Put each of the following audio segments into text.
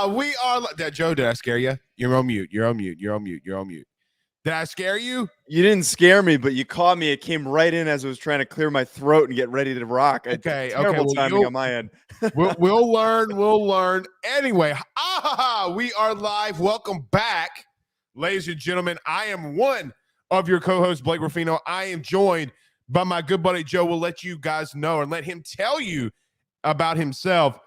We are Joe. Did I scare you? You're on mute. You're on mute. You're on mute. You're on mute. Did I scare you? You didn't scare me, but you caught me. It came right in as I was trying to clear my throat and get ready to rock. Okay. Terrible timing on my end. We'll learn. We'll learn. Anyway, we are live. Welcome back, ladies and gentlemen. I am one of your co-hosts, Blake Ruffino. I am joined by my good buddy Joe. We'll let you guys know and let him tell you about himself.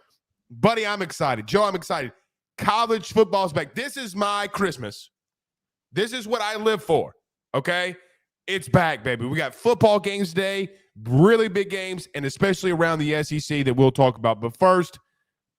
Buddy, I'm excited. Joe, I'm excited. College football's back. This is my Christmas. This is what I live for, okay? It's back, baby. We got football games today, really big games, and especially around the SEC that we'll talk about. But first,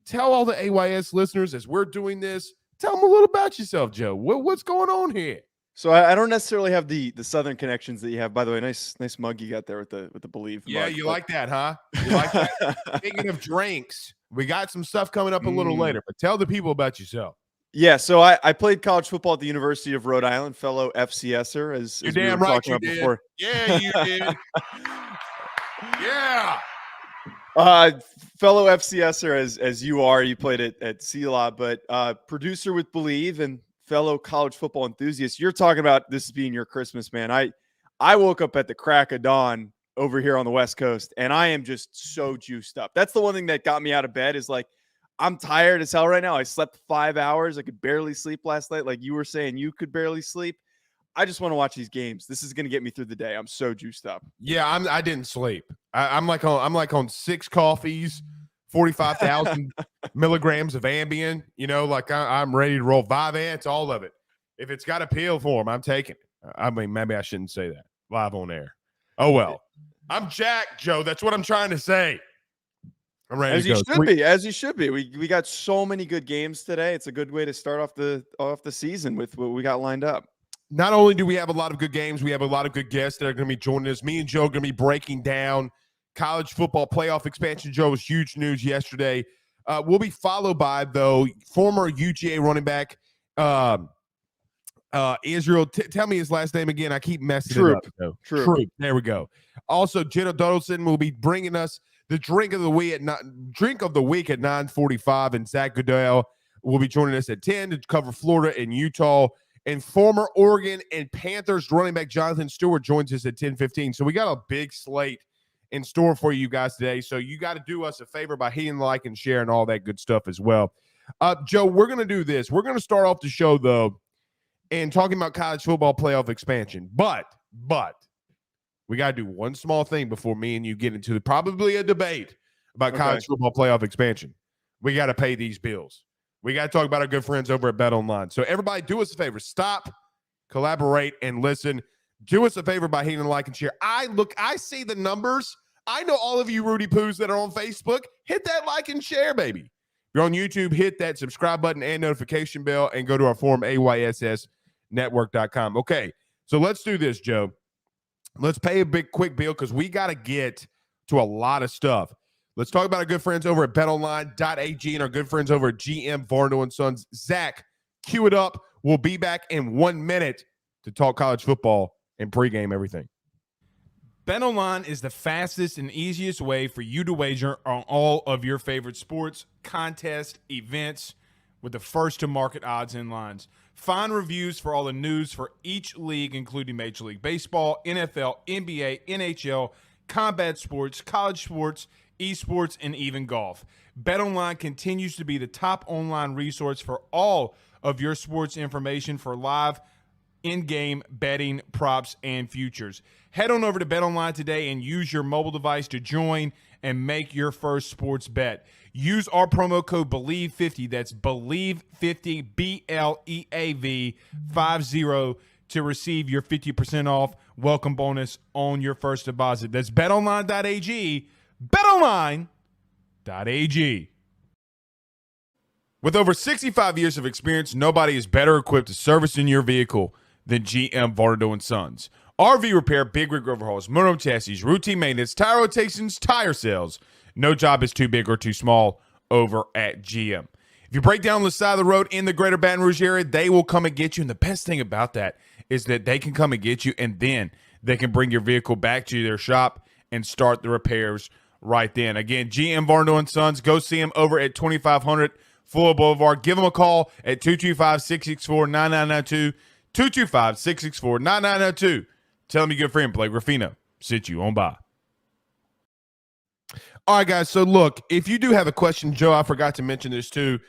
tell all the AYS listeners as we're doing this, tell them a little about yourself, Joe. What's going on here? So I don't necessarily have the Southern connections that you have. By the way, nice mug you got there with the Bleav. Yeah, mug, like that, huh? You like that? Speaking of drinks, we got some stuff coming up a little later, but tell the people about yourself. Yeah, so I played college football at the University of Rhode Island, fellow FCSer, as You're we damn were right talking you about did. before. Yeah, you did. Yeah. Fellow FCSer as you are, you played at CLA, but producer with Bleav and fellow college football enthusiast. You're talking about this being your Christmas, man. I woke up at the crack of dawn over here on the West Coast, and I am just so juiced up. That's the one thing that got me out of bed is like, I'm tired as hell right now. I slept 5 hours. I could barely sleep last night. Like you were saying, you could barely sleep. I just want to watch these games. This is going to get me through the day. I'm so juiced up. Yeah, I didn't sleep. I'm like on 6 coffees, 45,000 milligrams of Ambien. You know, like I'm ready to roll. Vyvanse, all of it. If it's got a pill for them, I'm taking it. I mean, maybe I shouldn't say that live on air. Oh well, I'm jacked, Joe. That's what I'm trying to say. I'm ready as to you go. should be, as you should be. We got so many good games today. It's a good way to start off the season with what we got lined up. Not only do we have a lot of good games, we have a lot of good guests that are going to be joining us. Me and Joe are going to be breaking down college football playoff expansion. Joe, was huge news yesterday. We'll be followed by, though, former UGA running back Israel. Tell me his last name again. I keep messing Troupe. it up. Troupe. There we go. Also, Jenna Duddleston will be bringing us the drink of the week at 9:45, and Zach Goodall will be joining us at 10 to cover Florida and Utah. And former Oregon and Panthers running back Jonathan Stewart joins us at 10:15. So we got a big slate in store for you guys today. So you got to do us a favor by hitting like and share and all that good stuff as well. Joe, we're going to do this. We're going to start off the show, though, and talking about college football playoff expansion. But we got to do one small thing before me and you get into probably a debate about college football playoff expansion. We got to pay these bills. We got to talk about our good friends over at BetOnline. So everybody, do us a favor. Stop, collaborate, and listen. Do us a favor by hitting like and share. I see the numbers. I know all of you Rudy Poos that are on Facebook. Hit that like and share, baby. If you're on YouTube, hit that subscribe button and notification bell and go to our forum, AYSSnetwork.com. Okay, so let's do this, Joe. Let's pay a quick bill because we got to get to a lot of stuff. Let's talk about our good friends over at betonline.ag and our good friends over at GM Varno & Sons. Zach, cue it up. We'll be back in 1 minute to talk college football and pregame everything. BetOnline is the fastest and easiest way for you to wager on all of your favorite sports, contests, events with the first-to-market odds and lines. Find reviews for all the news for each league, including Major League Baseball, NFL, NBA, NHL, combat sports, college sports, esports, and even golf. BetOnline continues to be the top online resource for all of your sports information for live in-game betting, props, and futures. Head on over to BetOnline today and use your mobile device to join and make your first sports bet. Use our promo code BLEAV50, that's BLEAV50, BLEAV 50, to receive your 50% off welcome bonus on your first deposit. That's betonline.ag, betonline.ag. With over 65 years of experience, nobody is better equipped to service in your vehicle than GM Varno & Sons. RV repair, big rig overhauls, motor chassis, routine maintenance, tire rotations, tire sales. No job is too big or too small over at GM. If you break down the side of the road in the greater Baton Rouge area, they will come and get you. And the best thing about that is that they can come and get you, and then they can bring your vehicle back to their shop and start the repairs right then. Again, GM Varno & Sons, go see them over at 2500 Florida Boulevard. Give them a call at 225-664-9992. 225-664-9992. Tell them your good friend Blake Ruffino sent you on by. All right, guys. So, look, if you do have a question, Joe, I forgot to mention this too.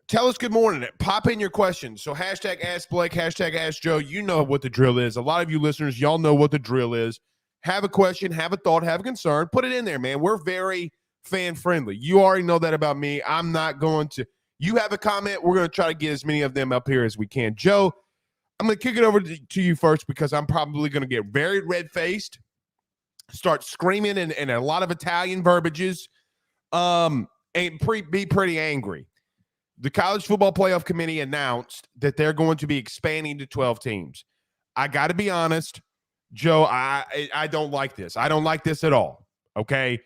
Tell us good morning. Pop in your questions. So, hashtag Ask Blake, hashtag Ask Joe. You know what the drill is. A lot of you listeners, y'all know what the drill is. Have a question, have a thought, have a concern. Put it in there, man. We're very fan-friendly. You already know that about me. I'm not going to – you have a comment, we're going to try to get as many of them up here as we can. Joe, I'm going to kick it over to you first because I'm probably going to get very red-faced, start screaming in a lot of Italian verbiages, and be pretty angry. The College Football Playoff Committee announced that they're going to be expanding to 12 teams. I got to be honest, Joe, I don't like this. I don't like this at all, okay?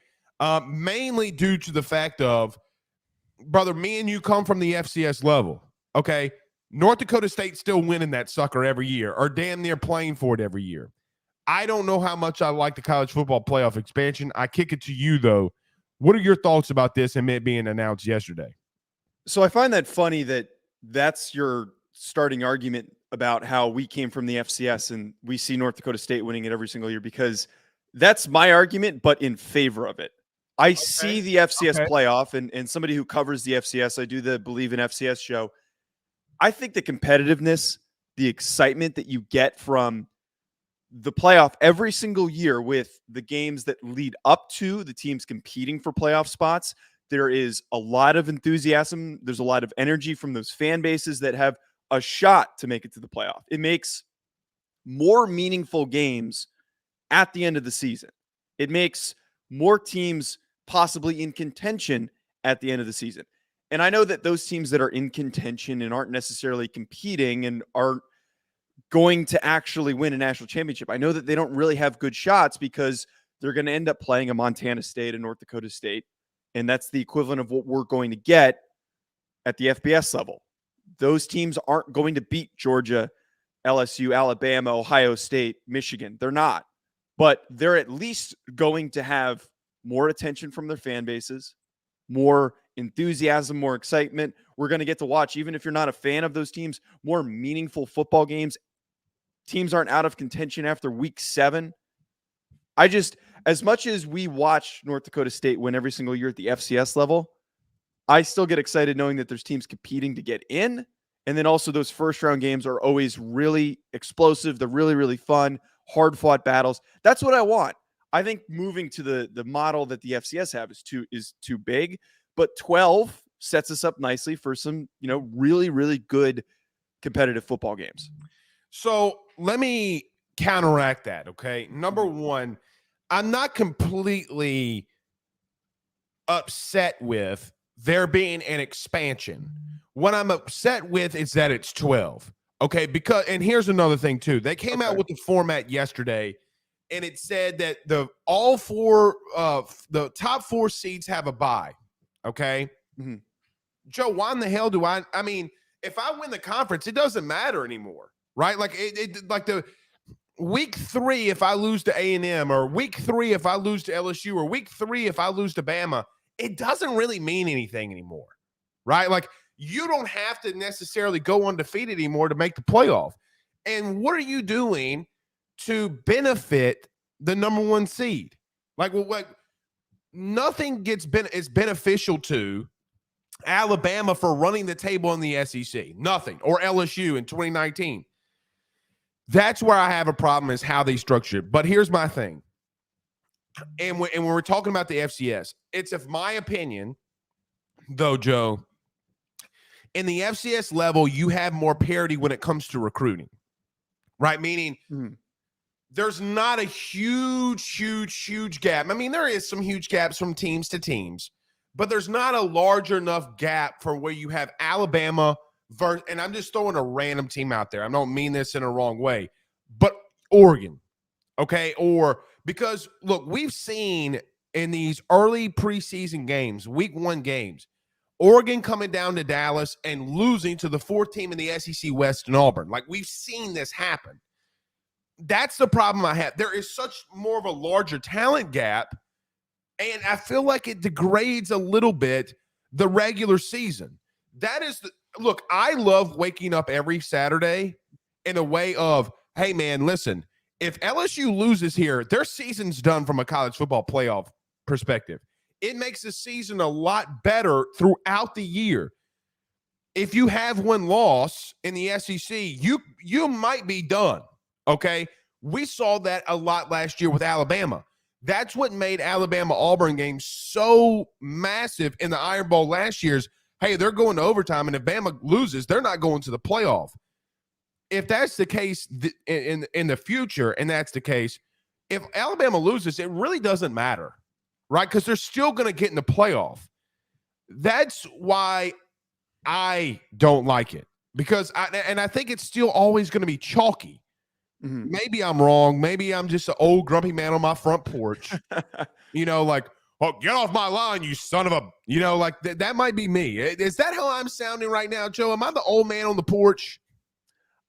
Mainly due to the fact of, brother, me and you come from the FCS level, okay? North Dakota State's still winning that sucker every year or damn near playing for it every year. I don't know how much I like the College Football Playoff expansion. I kick it to you, though. What are your thoughts about this and it being announced yesterday? So I find that funny that that's your starting argument about how we came from the FCS and we see North Dakota State winning it every single year, because that's my argument, but in favor of it. I see the FCS playoff, and somebody who covers the FCS, I do the Bleav in FCS show. I think the competitiveness, the excitement that you get from the playoff every single year with the games that lead up to the teams competing for playoff spots, there is a lot of enthusiasm. There's a lot of energy from those fan bases that have a shot to make it to the playoff. It makes more meaningful games at the end of the season. It makes more teams possibly in contention at the end of the season. And I know that those teams that are in contention and aren't necessarily competing and aren't going to actually win a national championship, I know that they don't really have good shots because they're going to end up playing a Montana State, a North Dakota State. And that's the equivalent of what we're going to get at the FBS level. Those teams aren't going to beat Georgia, LSU, Alabama, Ohio State, Michigan. They're not. But they're at least going to have more attention from their fan bases, more enthusiasm, more excitement. We're going to get to watch, even if you're not a fan of those teams, more meaningful football games. Teams aren't out of contention after week 7. As much as we watch North Dakota State win every single year at the FCS level, I still get excited knowing that there's teams competing to get in. And then also those first round games are always really explosive. They're really, really fun, hard fought battles. That's what I want. I think moving to the model that the FCS have is too big, but 12 sets us up nicely for some, really, really good competitive football games. So let me counteract that. Okay. Number one, I'm not completely upset with there being an expansion. What I'm upset with is that it's 12. Okay. And here's another thing too. They came out with the format yesterday, and it said that the top 4 seeds have a bye. Okay. Mm-hmm. Joe, why in the hell do I mean, if I win the conference, it doesn't matter anymore, right? Like like the week 3, if I lose to A&M, or week 3, if I lose to LSU, or week 3, if I lose to Bama, it doesn't really mean anything anymore, right? Like, you don't have to necessarily go undefeated anymore to make the playoff. And what are you doing to benefit the number 1 seed? Like nothing is beneficial to Alabama for running the table in the SEC. Nothing. Or LSU in 2019. That's where I have a problem, is how they structure it. But here's my thing. And when we're talking about the FCS, it's, of my opinion, though, Joe, in the FCS level, you have more parity when it comes to recruiting, right? Meaning there's not a huge gap. I mean, there is some huge gaps from teams to teams, but there's not a large enough gap for where you have Alabama and I'm just throwing a random team out there. I don't mean this in a wrong way, but Oregon, okay? Or because, look, we've seen in these early preseason games, week 1 games, Oregon coming down to Dallas and losing to the 4th team in the SEC West in Auburn. Like, we've seen this happen. That's the problem I have. There is such more of a larger talent gap, and I feel like it degrades a little bit the regular season. that is look, I love waking up every Saturday in a way of, hey man, listen, if LSU loses here, their season's done from a college football playoff perspective. It makes the season a lot better throughout the year. If you have one loss in the SEC, you might be done. Okay. We saw that a lot last year with Alabama. That's what made Alabama-Auburn game so massive in the Iron Bowl last year's. Hey, they're going to overtime, and if Bama loses, they're not going to the playoff. If that's the case in the future, and that's the case, if Alabama loses, it really doesn't matter, right? Because they're still going to get in the playoff. That's why I don't like it, because I think it's still always going to be chalky. Mm-hmm. Maybe I'm wrong. Maybe I'm just an old grumpy man on my front porch, like, oh, get off my line, you son of a, like that might be me. Is that how I'm sounding right now, Joe? Am I the old man on the porch?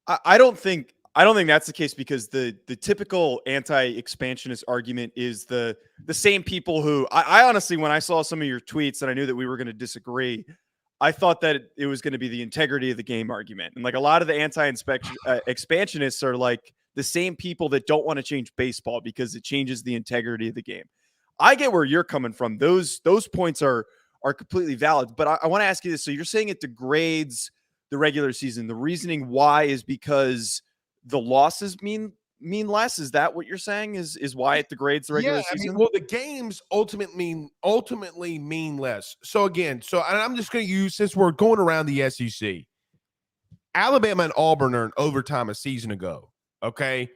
I don't think that's the case, because the typical anti-expansionist argument is the same people who I honestly, when I saw some of your tweets and I knew that we were going to disagree, I thought that it was going to be the integrity of the game argument. And like a lot of the anti-expansionists are like the same people that don't want to change baseball because it changes the integrity of the game. I get where you're coming from. Those points are completely valid. But I want to ask you this. So you're saying it degrades the regular season. The reasoning why is because the losses mean less. Is that what you're saying? Is why it degrades the regular season? Well, the games ultimately mean less. So again, and I'm just going to use, since we're going around the SEC, Alabama and Auburn are in overtime a season ago. Okay.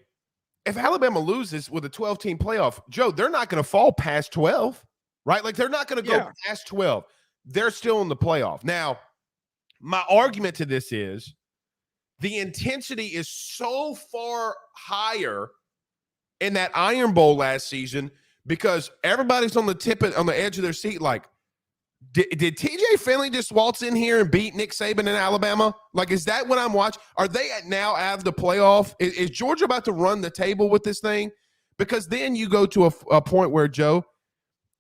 If Alabama loses with a 12-team playoff, Joe, they're not going to fall past 12, right? Like, they're not going to go past 12. They're still in the playoff. Now, my argument to this is the intensity is so far higher in that Iron Bowl last season because everybody's on the edge of their seat. Like, did TJ Finley just waltz in here and beat Nick Saban in Alabama? Like, is that what I'm watching? Are they now out of the playoff? Is Georgia about to run the table with this thing? Because then you go to a point where, Joe,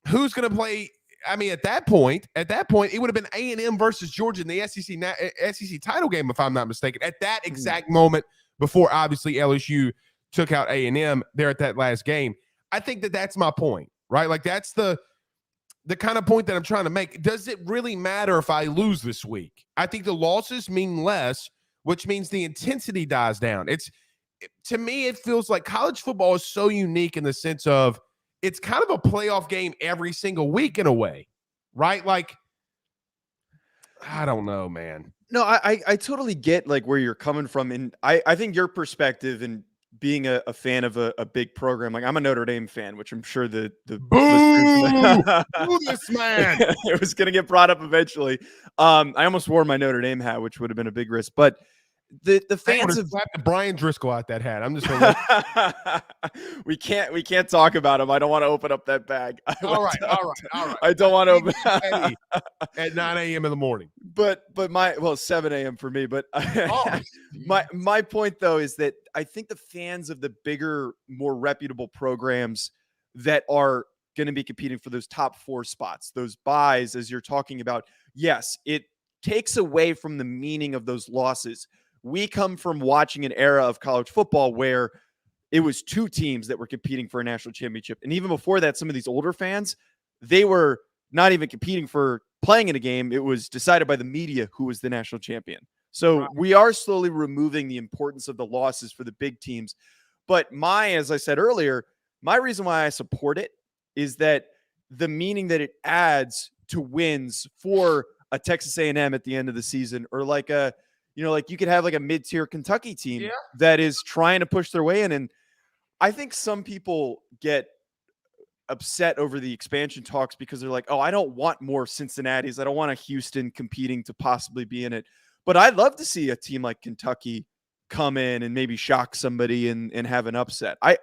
who's going to play? I mean, at that point, it would have been A&M versus Georgia in the SEC title game, if I'm not mistaken, at that exact moment before, obviously, LSU took out A&M there at that last game. I think that's my point, right? Like, that's the kind of point that I'm trying to make. Does it really matter if I lose this week? I think the losses mean less, which means the intensity dies down. To me, it feels like college football is so unique in the sense of it's kind of a playoff game every single week in a way, right? Like, I don't know, man. No, I totally get like where you're coming from. And I think your perspective and being a fan of a big program, like I'm a Notre Dame fan, which I'm sure the Boo this man. It was going to get brought up eventually. I almost wore my Notre Dame hat, which would have been a big risk, but the fans of Brian Driscoll out that hat. I'm just we can't talk about him. I don't want to open up that bag. All right. I don't want to open at 9 a.m. in the morning. But 7 a.m. for me. But my point though is that I think the fans of the bigger, more reputable programs that are going to be competing for those top 4 spots, those buys, as you're talking about, yes, it takes away from the meaning of those losses. We come from watching an era of college football where it was 2 teams that were competing for a national championship. And even before that, some of these older fans, they were not even competing for playing in a game. It was decided by the media who was the national champion. So we are slowly removing the importance of the losses for the big teams. But as I said earlier, my reason why I support it is that the meaning that it adds to wins for a Texas A&M at the end of the season, or like you could have like a mid-tier Kentucky team that is trying to push their way in. And I think some people get upset over the expansion talks because they're like, oh, I don't want more Cincinnati's. I don't want a Houston competing to possibly be in it. But I'd love to see a team like Kentucky come in and maybe shock somebody and have an upset. I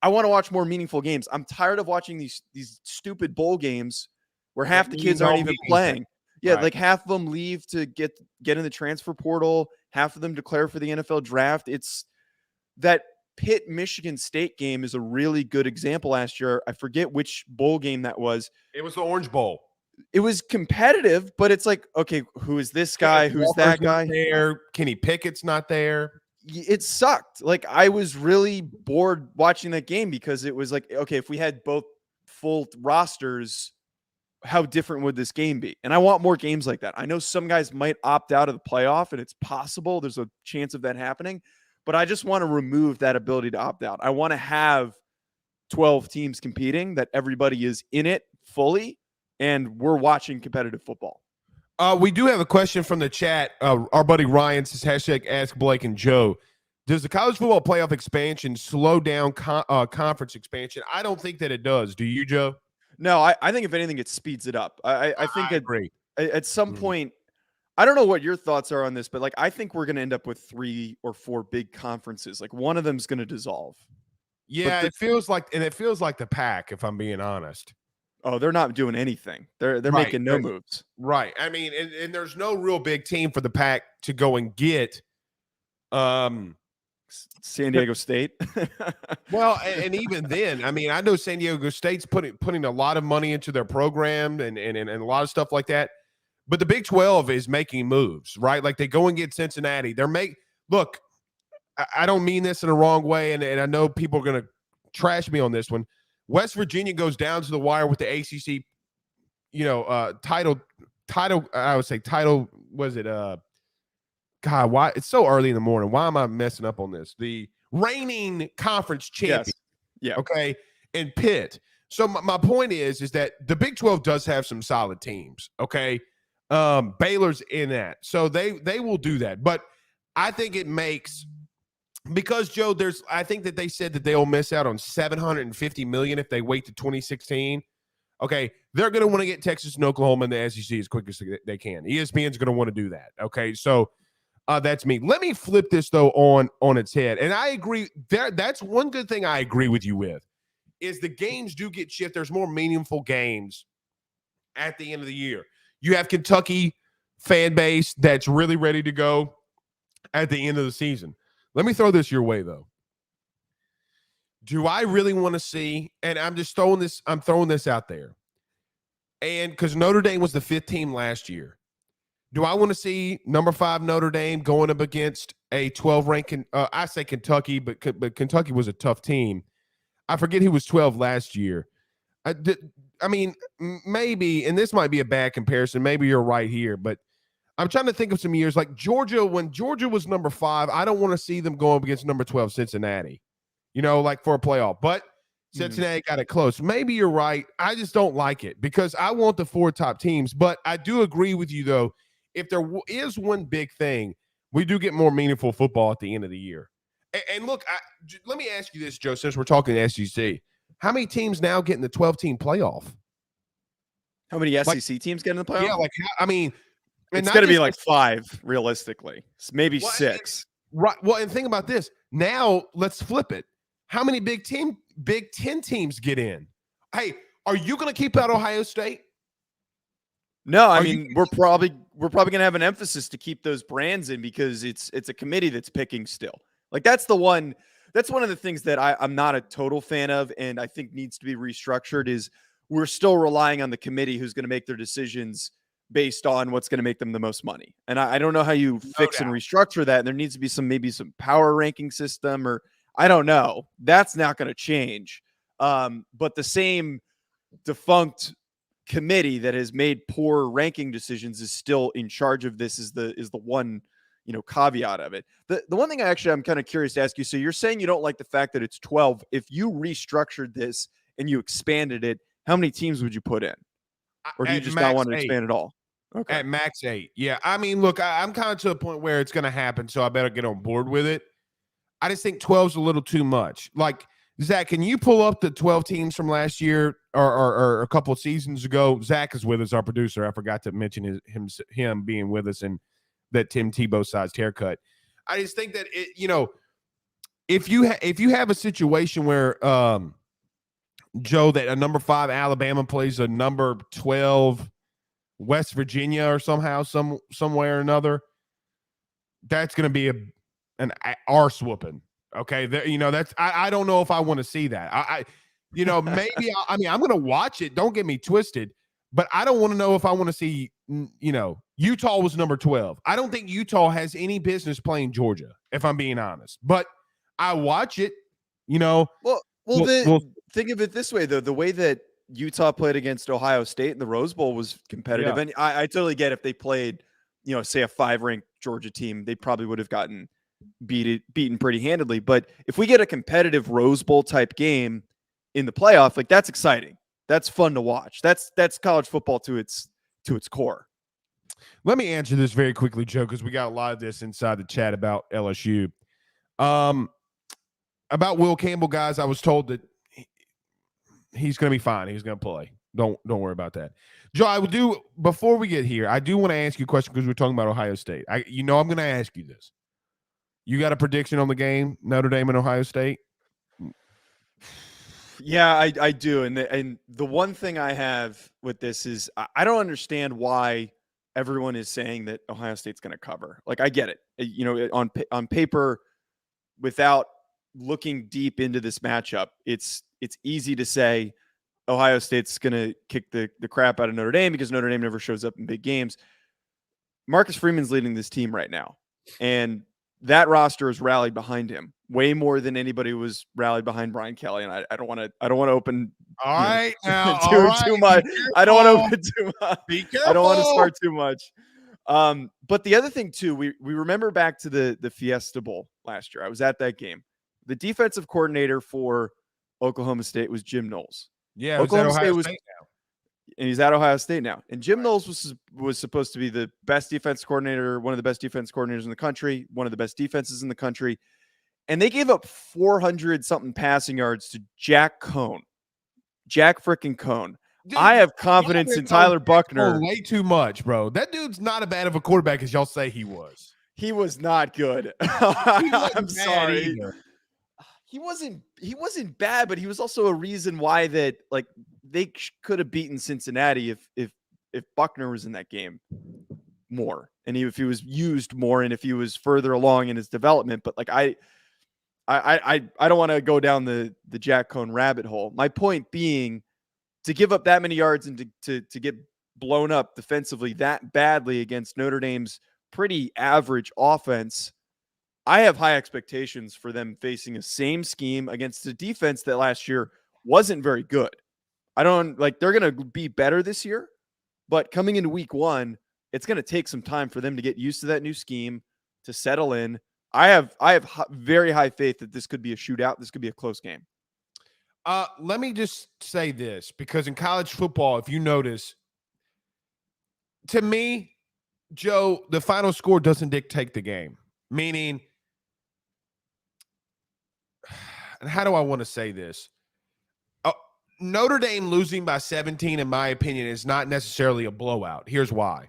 want to watch more meaningful games. I'm tired of watching these stupid bowl games where half the kids aren't even playing. Yeah, right. Like half of them leave to get in the transfer portal. Half of them declare for the NFL draft. It's that Pitt-Michigan State game is a really good example last year. I forget which bowl game that was. It was the Orange Bowl. it was competitive, but it's like, okay, who is this guy? Who's that guy? There, Kenny Pickett's not there. It sucked. Like, I was really bored watching that game because it was like, okay, if we had both full rosters, how different would this game be? And I want more games like that. I know some guys might opt out of the playoff, and it's possible there's a chance of that happening, but I just want to remove that ability to opt out. I want to have 12 teams competing, that everybody is in it fully, and we're watching competitive football. We do have a question from the chat. Our buddy Ryan says, hashtag Ask Blake and Joe. Does the college football playoff expansion slow down conference expansion? I don't think that it does. Do you, Joe? No, I think if anything, it speeds it up. I think agree. At some point, I don't know what your thoughts are on this, but like, I think we're going to end up with 3 or 4 big conferences. Like, one of them is going to dissolve. Yeah, it feels like the Pac, if I'm being honest. Oh, they're not doing anything. They're Right. making no moves. Right. I mean, and there's no real big team for the Pac to go and get. San Diego State. Well, and even then, I mean, I know San Diego State's putting a lot of money into their program and a lot of stuff like that. But the Big 12 is making moves, right? Like, they go and get Cincinnati. Look, I don't mean this in a wrong way, and I know people are going to trash me on this one. West Virginia goes down to the wire with the ACC, title. I would say title. Was it? God, why? It's so early in the morning. Why am I messing up on this? The reigning conference champion. Yes. Yeah. Okay. And Pitt. So my point is that the Big 12 does have some solid teams. Okay. Baylor's in that. So they will do that. But I think it makes, because Joe, I think that they said that they'll miss out on $750 million if they wait to 2016. Okay. They're going to want to get Texas and Oklahoma in the SEC as quick as they can. ESPN's going to want to do that. Okay. So that's me. Let me flip this, though, on its head. And I agree. That's one good thing I agree with you with, is the games do get shifted. There's more meaningful games at the end of the year. You have Kentucky fan base that's really ready to go at the end of the season. Let me throw this your way, though. Do I really want to see, and I'm throwing this out there, and because Notre Dame was the 5th team last year, do I want to see number 5 Notre Dame going up against a 12 ranking? I say Kentucky, but Kentucky was a tough team. I forget who was 12 last year. I mean, maybe, and this might be a bad comparison. Maybe you're right here, but I'm trying to think of some years like Georgia. When Georgia was number 5, I don't want to see them going up against number 12 Cincinnati, like for a playoff. But Cincinnati got it close. Maybe you're right. I just don't like it because I want the 4 top teams. But I do agree with you, though. If there is one big thing, we do get more meaningful football at the end of the year. And look, let me ask you this, Joe, since we're talking SEC. How many teams now get in the 12-team playoff? How many SEC teams get in the playoff? Yeah, I mean, it's going to be like 5, realistically. Maybe 6. Right. Well, and think about this. Now, let's flip it. How many Big 10 teams get in? Hey, are you going to keep out Ohio State? No, I mean, we're probably going to have an emphasis to keep those brands in because it's a committee that's picking still. Like, that's one of the things that I'm not a total fan of, and I think needs to be restructured, is we're still relying on the committee who's going to make their decisions based on what's going to make them the most money. And I don't know how you fix and restructure that. There needs to be maybe some power ranking system, or I don't know. That's not going to change. But the same defunct committee that has made poor ranking decisions is still in charge of this, is the one caveat of it. The one thing I'm kind of curious to ask you, so you're saying you don't like the fact that it's 12. If you restructured this and you expanded it, how many teams would you put in? Or do you just not want to expand at all? Okay. At max 8. Yeah. I mean, look, I'm kind of to the point where it's going to happen, so I better get on board with it. I just think 12 is a little too much. Like, Zach, can you pull up the 12 teams from last year or a couple of seasons ago? Zach is with us, our producer. I forgot to mention him being with us and that Tim Tebow-sized haircut. I just think that if you have a situation where Joe, that a number 5 Alabama plays a number 12 West Virginia or somewhere or another, that's going to be an arse whooping. Okay, that's I don't know if I want to see that. Maybe I'm going to watch it. Don't get me twisted. But I don't want to know if I want to see, Utah was number 12. I don't think Utah has any business playing Georgia, if I'm being honest. But I watch it, Well, we'll think of it this way, though. The way that Utah played against Ohio State in the Rose Bowl was competitive. Yeah. And I totally get if they played, say a 5-ranked Georgia team, they probably would have gotten beaten pretty handedly. But if we get a competitive Rose Bowl type game in the playoff, like that's exciting. That's fun to watch. That's college football to its core. Let me answer this very quickly, Joe, because we got a lot of this inside the chat about LSU. About Will Campbell, guys, I was told that he's going to be fine. He's going to play. Don't worry about that. Joe, before we get here, I do want to ask you a question because we're talking about Ohio State. I'm going to ask you this. You got a prediction on the game, Notre Dame and Ohio State? Yeah, I do. And the one thing I have with this is I don't understand why everyone is saying that Ohio State's going to cover. Like, I get it. On paper, without looking deep into this matchup, it's easy to say Ohio State's going to kick the crap out of Notre Dame because Notre Dame never shows up in big games. Marcus Freeman's leading this team right now, and that roster is rallied behind him way more than anybody was rallied behind Brian Kelly. And I don't want to open all right now too much. I don't want to open too much. Be careful. I don't want to start too much. But the other thing too, we remember back to the Fiesta Bowl last year. I was at that game. The defensive coordinator for Oklahoma State was Jim Knowles. Yeah, Oklahoma State was, State now. And he's at Ohio State now. And Jim Knowles was supposed to be the best defense coordinator, one of the best defense coordinators in the country, one of the best defenses in the country. And they gave up 400-something passing yards to Jack freaking Cohn. Dude, I have confidence in Tyler Buchner. Way too much, bro. That dude's not as bad of a quarterback as y'all say he was. He was not good. I'm sorry. Either. He wasn't bad, but he was also a reason why that like they could have beaten Cincinnati if Buchner was in that game more, and if he was used more, and if he was further along in his development. But like I don't want to go down the Jack Cohn rabbit hole. My point being, to give up that many yards and to get blown up defensively that badly against Notre Dame's pretty average offense, I have high expectations for them facing a same scheme against a defense that last year wasn't very good. They're going to be better this year, but coming into week one, it's going to take some time for them to get used to that new scheme, to settle in. I have very high faith that this could be a shootout. This could be a close game. Let me just say this, because in college football, if you notice, to me, Joe, the final score doesn't dictate the game. Meaning, and how do I want to say this? Notre Dame losing by 17, in my opinion, is not necessarily a blowout. Here's why.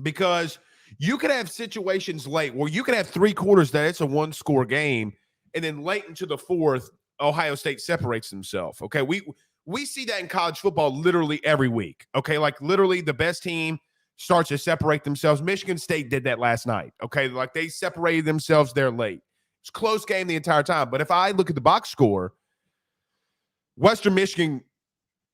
Because you could have situations late where you could have 3 quarters that it's a 1-score game, and then late into the 4th, Ohio State separates themselves. Okay, we see that in college football literally every week. Okay, like literally the best team starts to separate themselves. Michigan State did that last night. Okay, like they separated themselves there late. It's a close game the entire time. But if I look at the box score, Western Michigan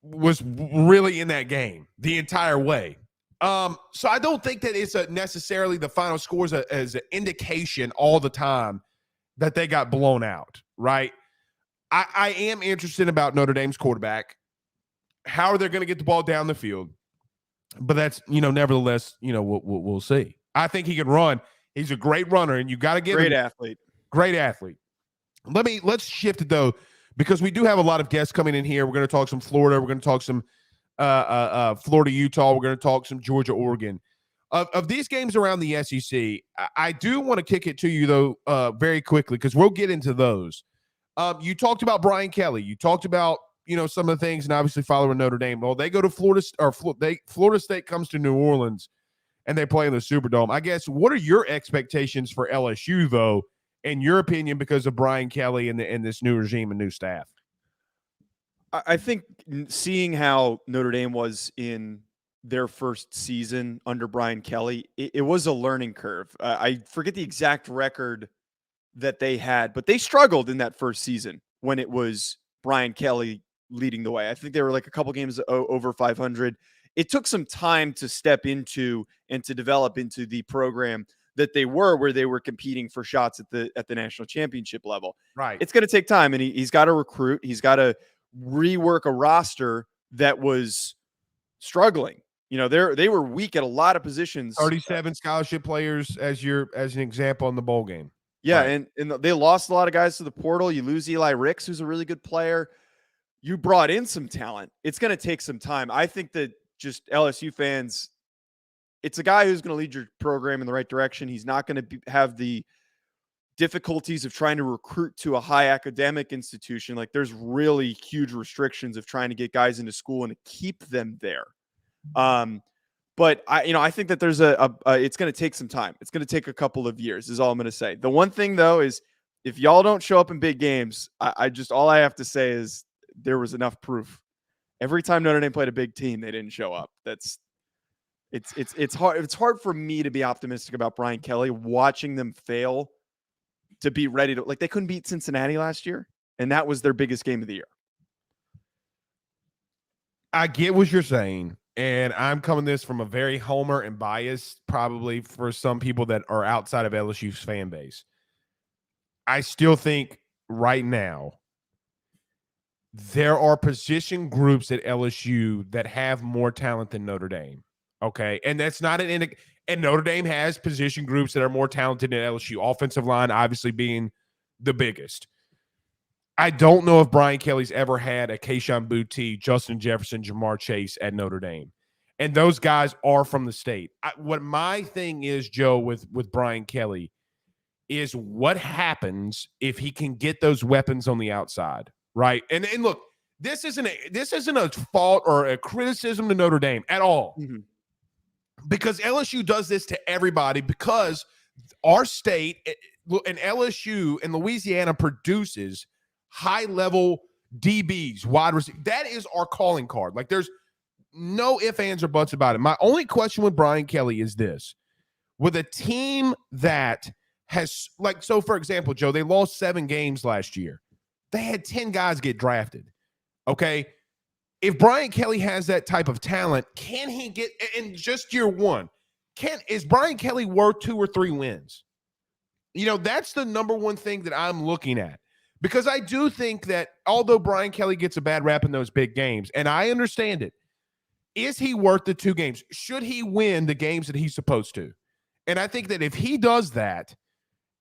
was really in that game the entire way. So I don't think that it's necessarily the final scores as an indication all the time that they got blown out, right? I am interested about Notre Dame's quarterback. How are they going to get the ball down the field? But that's, nevertheless, we'll see. I think he can run. He's a great runner, and you got to give him great athlete. Let's shift it though, because we do have a lot of guests coming in here. We're going to talk some Florida. We're going to talk some Florida, Utah. We're going to talk some Georgia, Oregon. Of these games around the SEC, I do want to kick it to you though very quickly, because we'll get into those. You talked about Brian Kelly. You talked about some of the things, and obviously following Notre Dame. Well, they go to Florida, or Florida State comes to New Orleans, and they play in the Superdome. I guess, what are your expectations for LSU though, in your opinion, because of Brian Kelly and this new regime and new staff? I think seeing how Notre Dame was in their first season under Brian Kelly, it was a learning curve. I forget the exact record that they had, but they struggled in that first season when it was Brian Kelly leading the way. I think they were like a couple games over 500. it took some time to step into and to develop into the program that they were, where they were competing for shots at the national championship level. Right. It's going to take time, and he's got to recruit. He's got to rework a roster that was struggling. They were weak at a lot of positions. 37 scholarship players as an example in the bowl game. Yeah, Right. and they lost a lot of guys to the portal. You lose Eli Ricks, who's a really good player. You brought in some talent. It's going to take some time. I think that just LSU fans, it's a guy who's going to lead your program in the right direction. He's not going to have the difficulties of trying to recruit to a high academic institution. Like, there's really huge restrictions of trying to get guys into school and to keep them there. But I think that there's it's going to take some time. It's going to take a couple of years is all I'm going to say. The one thing though, is if y'all don't show up in big games, all I have to say is there was enough proof. Every time Notre Dame played a big team, they didn't show up. It's hard. It's hard for me to be optimistic about Brian Kelly watching them fail to be ready to, like, they couldn't beat Cincinnati last year, and that was their biggest game of the year. I get what you're saying, and I'm coming this from a very homer and biased, probably for some people that are outside of LSU's fan base. I still think right now there are position groups at LSU that have more talent than Notre Dame. Okay. And that's not and Notre Dame has position groups that are more talented than LSU. Offensive line, obviously, being the biggest. I don't know if Brian Kelly's ever had a Kayshon Boutte, Justin Jefferson, Jamar Chase at Notre Dame. And those guys are from the state. What my thing is, Joe, with Brian Kelly is what happens if he can get those weapons on the outside, right? And look, this isn't a fault or a criticism to Notre Dame at all. Mm-hmm. Because LSU does this to everybody, because our state and LSU and Louisiana produces high-level DBs, wide receivers. That is our calling card. Like, there's no ifs, ands, or buts about it. My only question with Brian Kelly is this. With a team that has, like, so for example, Joe, they lost 7 games last year. They had 10 guys get drafted. Okay? If Brian Kelly has that type of talent, can he get in just year one? Is Brian Kelly worth 2 or 3 wins? That's the number one thing that I'm looking at. Because I do think that although Brian Kelly gets a bad rap in those big games, and I understand it, is he worth the 2 games? Should he win the games that he's supposed to? And I think that if he does that,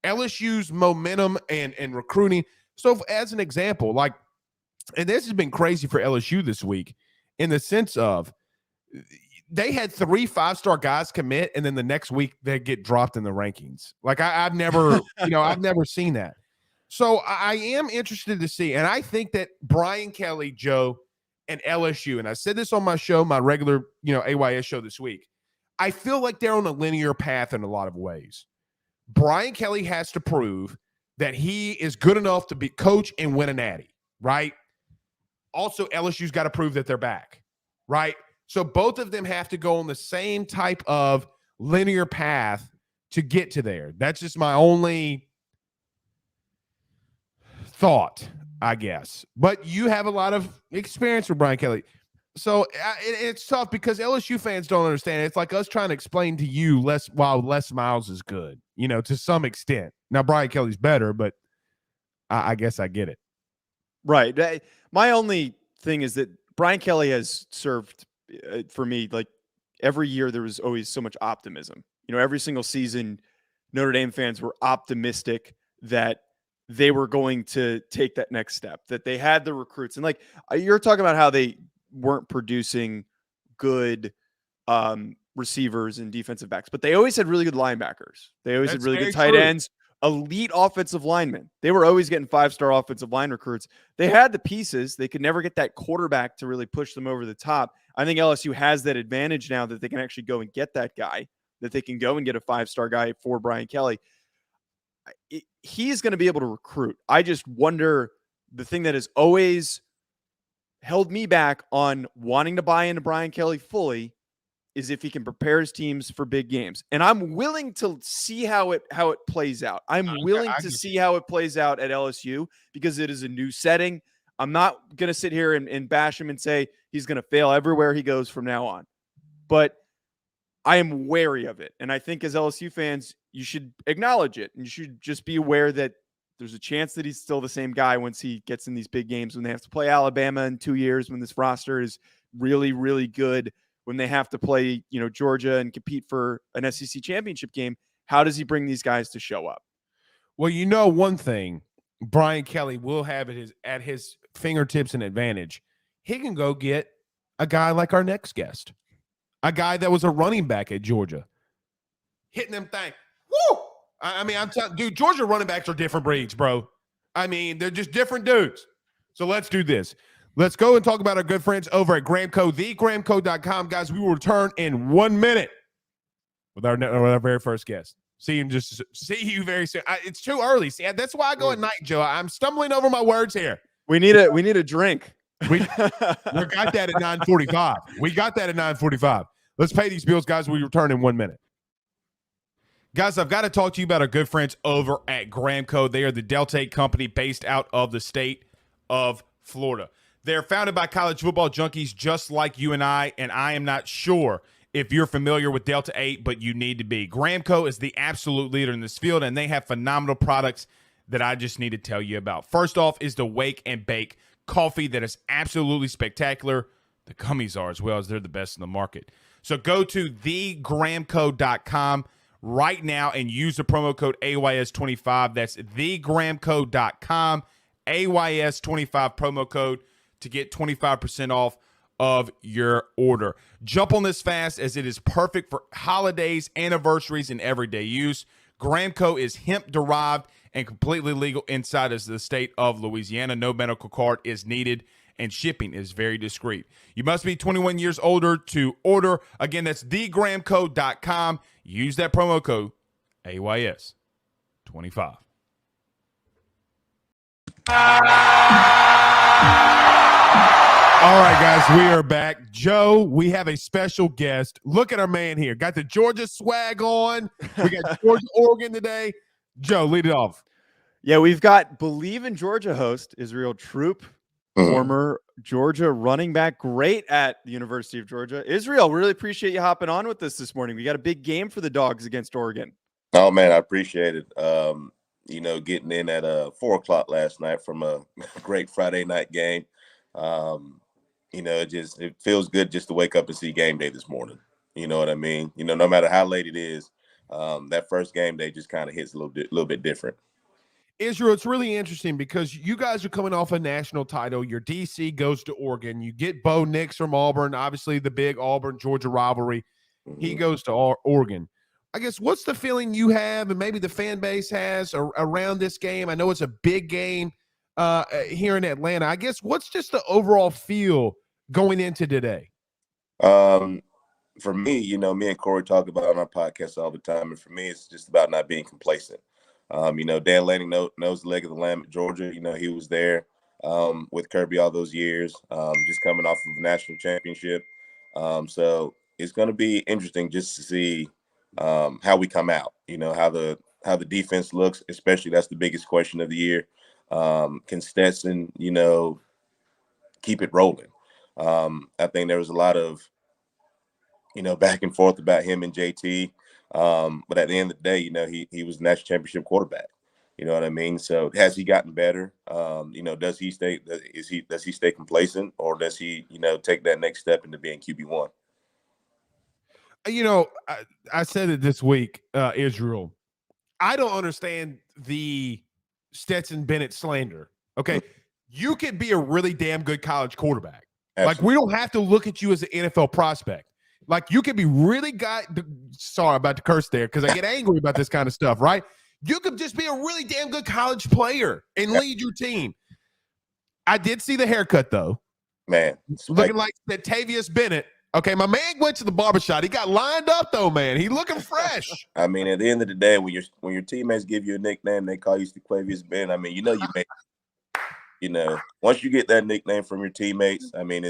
LSU's momentum and recruiting. So as an example, like, and this has been crazy for LSU this week in the sense of they had 3 5-star guys commit, and then the next week they get dropped in the rankings. Like, I've never, I've never seen that. So I am interested to see, and I think that Brian Kelly, Joe, and LSU, and I said this on my show, my regular, AYS show this week, I feel like they're on a linear path in a lot of ways. Brian Kelly has to prove that he is good enough to be coach and win a natty, right? Also, LSU's got to prove that they're back, right? So both of them have to go on the same type of linear path to get to there. That's just my only thought, I guess. But you have a lot of experience with Brian Kelly. So it's tough because LSU fans don't understand. It's like us trying to explain to you Les Miles is good, to some extent. Now, Brian Kelly's better, but I guess I get it. Right. My only thing is that Brian Kelly has served for me, like, every year there was always so much optimism. Every single season, Notre Dame fans were optimistic that they were going to take that next step, that they had the recruits. And, like, you're talking about how they weren't producing good receivers and defensive backs, but they always had really good linebackers. They always had really good tight ends, elite offensive linemen. They were always getting 5-star offensive line recruits. They had the pieces. They could never get that quarterback to really push them over the top. I think LSU has that advantage now that they can actually go and get that guy, that they can go and get a 5-star guy for Brian Kelly. He's going to be able to recruit. I just wonder, the thing that has always held me back on wanting to buy into Brian Kelly fully is if he can prepare his teams for big games. And I'm willing to see how it plays out. I'm willing to see how it plays out at LSU because it is a new setting. I'm not going to sit here and bash him and say he's going to fail everywhere he goes from now on. but I am wary of it. And I think as LSU fans, you should acknowledge it. And you should just be aware that there's a chance that he's still the same guy once he gets in these big games, when they have to play Alabama in 2 years, when this roster is really, really good, when they have to play, Georgia and compete for an SEC championship game. How does he bring these guys to show up? Well, one thing Brian Kelly will have at his fingertips an advantage. He can go get a guy like our next guest, a guy that was a running back at Georgia, hitting them things. Woo! I mean, I'm telling dude, Georgia running backs are different breeds, bro. I mean, they're just different dudes. So let's do this. Let's go and talk about our good friends over at Grahamco, thegrahamco.com. Guys, we will return in 1 minute with our very first guest. See you very soon. It's too early. See, that's why I go at night, Joe. I'm stumbling over my words here. We need a drink. We got that at 9:45. We got that at 9:45. Let's pay these bills, guys. We return in 1 minute. Guys, I've got to talk to you about our good friends over at Grahamco. They are the Delta 8 company based out of the state of Florida. They're founded by college football junkies just like you and I am not sure if you're familiar with Delta 8, but you need to be. Grahamco is the absolute leader in this field, and they have phenomenal products that I just need to tell you about. First off is the Wake and Bake coffee that is absolutely spectacular. The gummies are as well, as they're the best in the market. So go to thegrahamco.com right now and use the promo code AYS25. That's thegrahamco.com, AYS25 promo code to get 25% off of your order. Jump on this fast, as it is perfect for holidays, anniversaries, and everyday use. Grahamco is hemp-derived and completely legal inside of the state of Louisiana. No medical card is needed, and shipping is very discreet. You must be 21 years older to order. Again, that's thegrahamco.com. Use that promo code AYS25. All right, guys, we are back. Joe, we have a special guest. Look at our man here. Got the Georgia swag on. We got Georgia, Oregon today. Joe, lead it off. Yeah, we've got Bleav in Georgia host Israel Troupe, former Georgia running back, great at the University of Georgia. Israel, really appreciate you hopping on with us this morning. We got a big game for the Dogs against Oregon. Oh, man, I appreciate it. Getting in at 4 o'clock last night from a great Friday night game. It feels good just to wake up and see game day this morning. You know what I mean? No matter how late it is, that first game day just kind of hits a little bit different. Israel, it's really interesting because you guys are coming off a national title. Your DC goes to Oregon. You get Bo Nix from Auburn, obviously the big Auburn-Georgia rivalry. Mm-hmm. He goes to Oregon. I guess what's the feeling you have and maybe the fan base has around this game? I know it's a big game here in Atlanta. I guess what's just the overall feel going into today? For me, me and Corey talk about it on our podcast all the time. And for me, it's just about not being complacent. Dan Lanning knows the leg of the lamb at Georgia. He was there with Kirby all those years, just coming off of a national championship. So it's going to be interesting just to see how we come out, how the defense looks, especially that's the biggest question of the year. Can Stetson, keep it rolling? I think there was a lot of, back and forth about him and JT. But at the end of the day, he was the national championship quarterback. You know what I mean? So has he gotten better? Does he stay complacent, or does he, take that next step into being QB1? I said it this week, Israel. I don't understand the Stetson Bennett slander. Okay. You could be a really damn good college quarterback. Absolutely. Like, we don't have to look at you as an NFL prospect. Like, you could be really sorry about the curse there, because I get angry about this kind of stuff, right? You could just be a really damn good college player and lead your team. I did see the haircut, though. Man. Looking like Tavius Bennett. Okay, my man went to the barbershop. He got lined up, though, man. He looking fresh. I mean, at the end of the day, when your teammates give you a nickname, they call you Tavius Bennett. I mean, you made once you get that nickname from your teammates, I mean,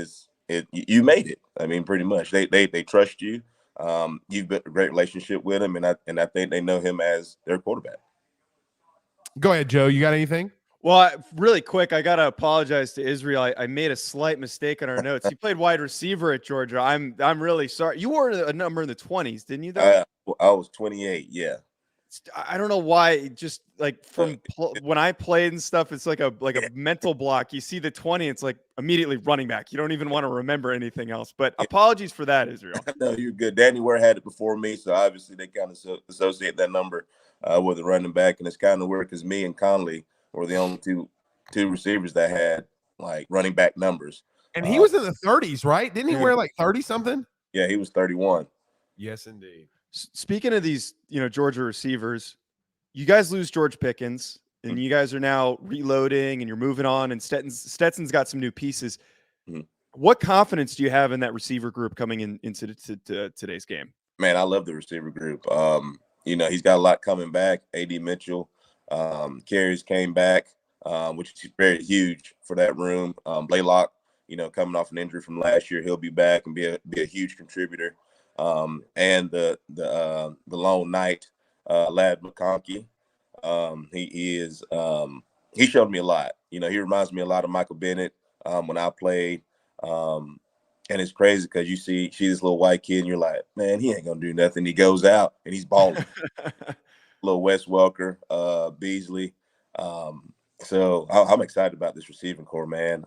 you made it. I mean, pretty much. They trust you. You've built a great relationship with him, and I think they know him as their quarterback. Go ahead, Joe. You got anything? Well, really quick, I gotta apologize to Israel. I made a slight mistake on our notes. He played wide receiver at Georgia. I'm really sorry. You wore a number in the 20s, didn't you? Though I was 28. Yeah. I don't know why. Just like when I played and stuff, it's like a mental block. You see the 20, it's like immediately running back. You don't even want to remember anything else. But apologies for that, Israel. No, you're good. Danny Ware had it before me, so obviously they kind of associate that number with a running back, and it's kind of weird because me and Conley were the only two receivers that had like running back numbers. And he was in the 30s, right? Didn't he wear like 30 something? Yeah, he was 31. Yes, indeed. Speaking of these, Georgia receivers, you guys lose George Pickens, and you guys are now reloading, and you're moving on. And Stetson's got some new pieces. Mm-hmm. What confidence do you have in that receiver group coming into today's game? Man, I love the receiver group. He's got a lot coming back. AD Mitchell, Carries came back, which is very huge for that room. Blaylock, coming off an injury from last year, he'll be back and be a huge contributor. And the lone knight, Lad McConkey, he showed me a lot. He reminds me a lot of Michael Bennett when I played. And it's crazy because you see this little white kid and you're like, man, he ain't gonna do nothing. He goes out and he's balling. Little Wes Welker, Beasley. So I'm excited about this receiving core, man.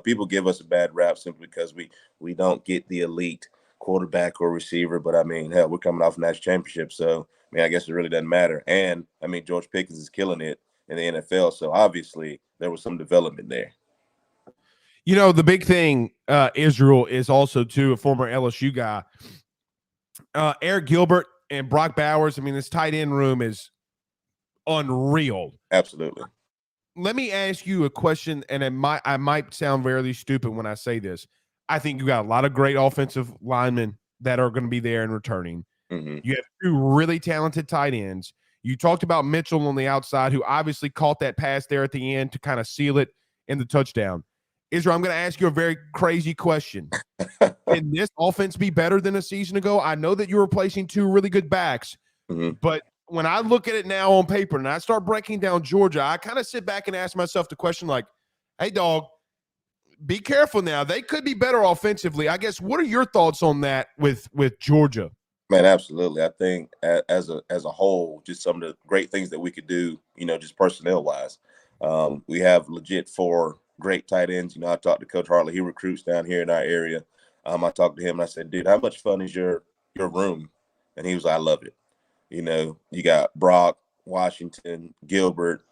People give us a bad rap simply because we don't get the elite quarterback or receiver. But I mean, hell, we're coming off a national championship, so I guess it really doesn't matter. And I mean, George Pickens is killing it in the NFL, so obviously there was some development there. The big thing, Israel, is also, too, a former LSU guy. Eric Gilbert and Brock Bowers, I mean, this tight end room is unreal. Absolutely. Let me ask you a question, and I might sound very stupid when I say this. I think you got a lot of great offensive linemen that are going to be there and returning. Mm-hmm. You have two really talented tight ends. You talked about Mitchell on the outside, who obviously caught that pass there at the end to kind of seal it in the touchdown. Israel, I'm going to ask you a very crazy question. Can this offense be better than a season ago? I know that you're replacing two really good backs, but when I look at it now on paper and I start breaking down Georgia, I kind of sit back and ask myself the question like, hey, dog, be careful now. They could be better offensively. I guess, what are your thoughts on that with Georgia? Man, absolutely. I think as a whole, just some of the great things that we could do, just personnel-wise. We have legit 4 great tight ends. I talked to Coach Hartley. He recruits down here in our area. I talked to him and I said, dude, how much fun is your room? And he was like, I love it. You got Brock, Washington, Gilbert,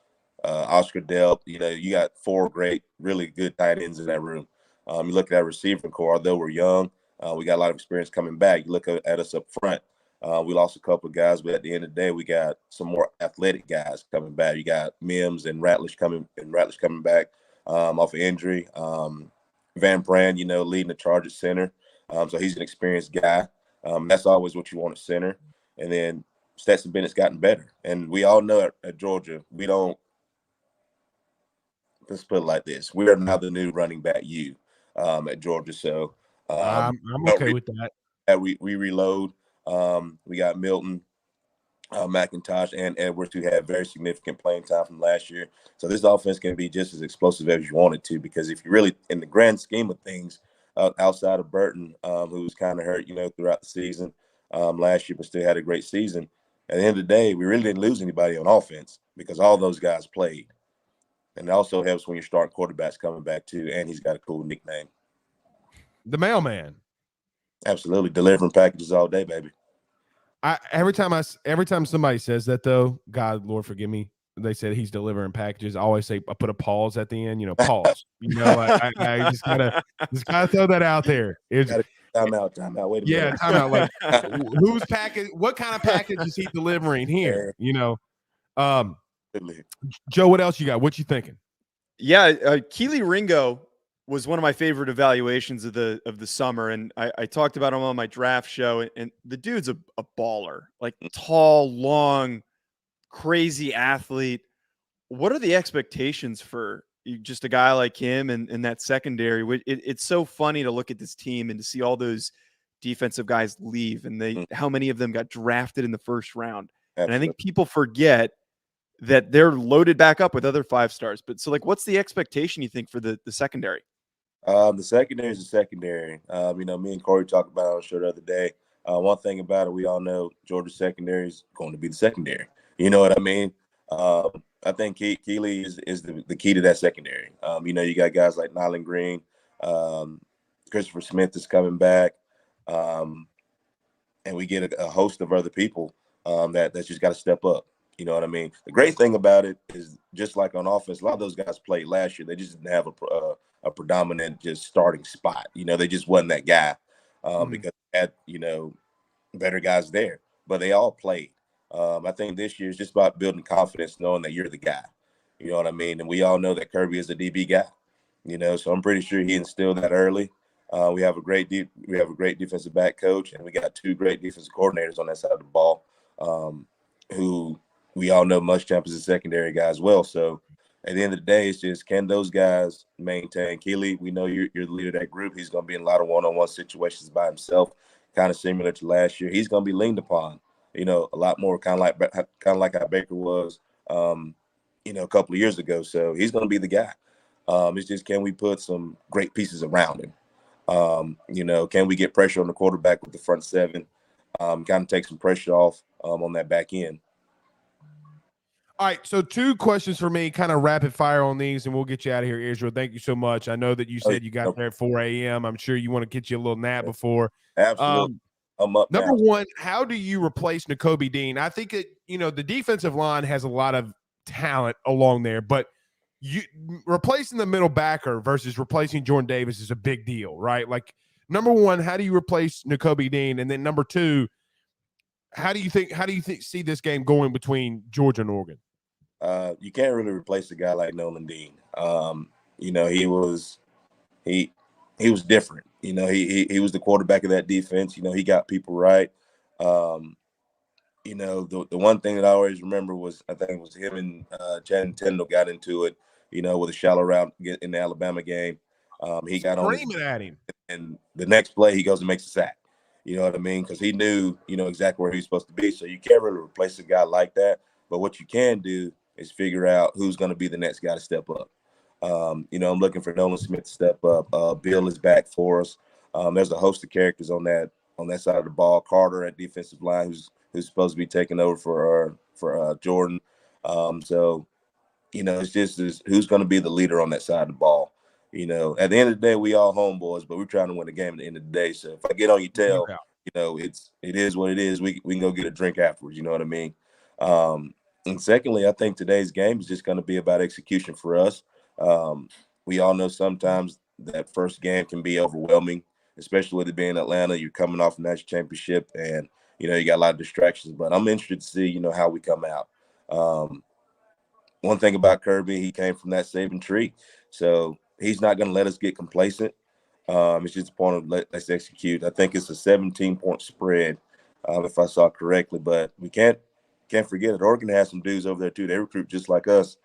Oscar Delp. You got 4 great, really good tight ends in that room. You look at our receiving core, although we're young, we got a lot of experience coming back. You look at us up front. We lost a couple of guys, but at the end of the day, we got some more athletic guys coming back. You got Mims and Ratlish coming back off of injury. Van Brand, leading the charge at center. So he's an experienced guy. That's always what you want at center. And then Stetson Bennett's gotten better. And we all know at Georgia, let's put it like this. We are now the new running back at Georgia. So I'm okay with that. We reload. We got Milton, McIntosh, and Edwards, who had very significant playing time from last year. So this offense can be just as explosive as you want it to, because if you really, in the grand scheme of things, outside of Burton, who was kind of hurt, throughout the season last year, but still had a great season. At the end of the day, we really didn't lose anybody on offense because all those guys played. And it also helps when you're starting quarterbacks coming back too, and he's got a cool nickname. The mailman. Absolutely. Delivering packages all day, baby. Every time somebody says that, though, God, Lord, forgive me, they said he's delivering packages, I always say, I put a pause at the end, pause. I just gotta throw that out there. Time out. Wait a minute. Yeah, time out. Like, whose package? What kind of package is he delivering here? Joe, what else you got? What you thinking? Yeah, Keely Ringo was one of my favorite evaluations of the summer, and I talked about him on my draft show. And the dude's a baller, like tall, long, crazy athlete. What are the expectations for just a guy like him and that secondary? It's so funny to look at this team and to see all those defensive guys leave, and how many of them got drafted in the first round. Absolutely. And I think people forget that they're loaded back up with other 5-stars. But so, like, what's the expectation you think for the secondary? The secondary is the secondary. Me and Corey talked about it on the show the other day. One thing about it, we all know Georgia's secondary is going to be the secondary. You know what I mean? I think Keeley is the key to that secondary. You got guys like Nyland Green, Christopher Smith is coming back, and we get a host of other people that's just got to step up. You know what I mean? The great thing about it is, just like on offense, a lot of those guys played last year. They just didn't have a predominant just starting spot. They just wasn't that guy because they had, better guys there. But they all played. I think this year is just about building confidence, knowing that you're the guy. You know what I mean? And we all know that Kirby is a DB guy. So I'm pretty sure he instilled that early. We have a great defensive back coach, and we got 2 great defensive coordinators on that side of the ball, who we all know Muschamp is a secondary guy as well. So at the end of the day, it's just, can those guys maintain? Keeley, we know you're the leader of that group. He's going to be in a lot of one-on-one situations by himself, kind of similar to last year. He's going to be leaned upon, a lot more kind of like how Baker was, a couple of years ago. So he's going to be the guy. It's just, can we put some great pieces around him? Can we get pressure on the quarterback with the front 7? Kind of take some pressure off on that back end. All right, so 2 questions for me, kind of rapid fire on these, and we'll get you out of here, Israel. Thank you so much. I know that you said you got there at 4 a.m. I'm sure you want to get you a little nap before. Absolutely. I'm up Number now. 1, how do you replace Nakobe Dean? I think that, the defensive line has a lot of talent along there, but you replacing the middle backer versus replacing Jordan Davis is a big deal, right? Like, number 1, how do you replace Nakobe Dean? And then number 2, how do you see this game going between Georgia and Oregon? You can't really replace a guy like Nolan Dean. He was different. He was the quarterback of that defense. He got people right. The one thing that I always remember was, I think it was him and Chad Tindall got into it, with a shallow route in the Alabama game. He got screaming at him, and the next play he goes and makes a sack. You know what I mean? Because he knew, exactly where he's supposed to be. So you can't really replace a guy like that. But what you can do is figure out who's going to be the next guy to step up. I'm looking for Nolan Smith to step up. Bill is back for us. There's a host of characters on that side of the ball. Carter at defensive line, who's supposed to be taking over for Jordan. It's just who's going to be the leader on that side of the ball. At the end of the day, we all homeboys, but we're trying to win the game at the end of the day. So if I get on your tail, it is what it is. We can go get a drink afterwards. You know what I mean? And secondly, I think today's game is just going to be about execution for us. We all know sometimes that first game can be overwhelming, especially with it being Atlanta. You're coming off a national championship, and you got a lot of distractions. But I'm interested to see how we come out. One thing about Kirby, he came from that saving tree, so he's not going to let us get complacent. It's just a point of let's execute. I think it's a 17-point spread, if I saw correctly. But we can't forget it. Oregon has some dudes over there too. They recruit just like us.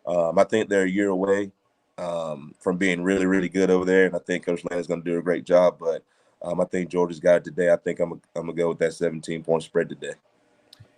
I think they're a year away from being really, really good over there, and I think Coach Lane is going to do a great job. But I think Georgia's got it today. I think I'm gonna go with that 17-point spread today.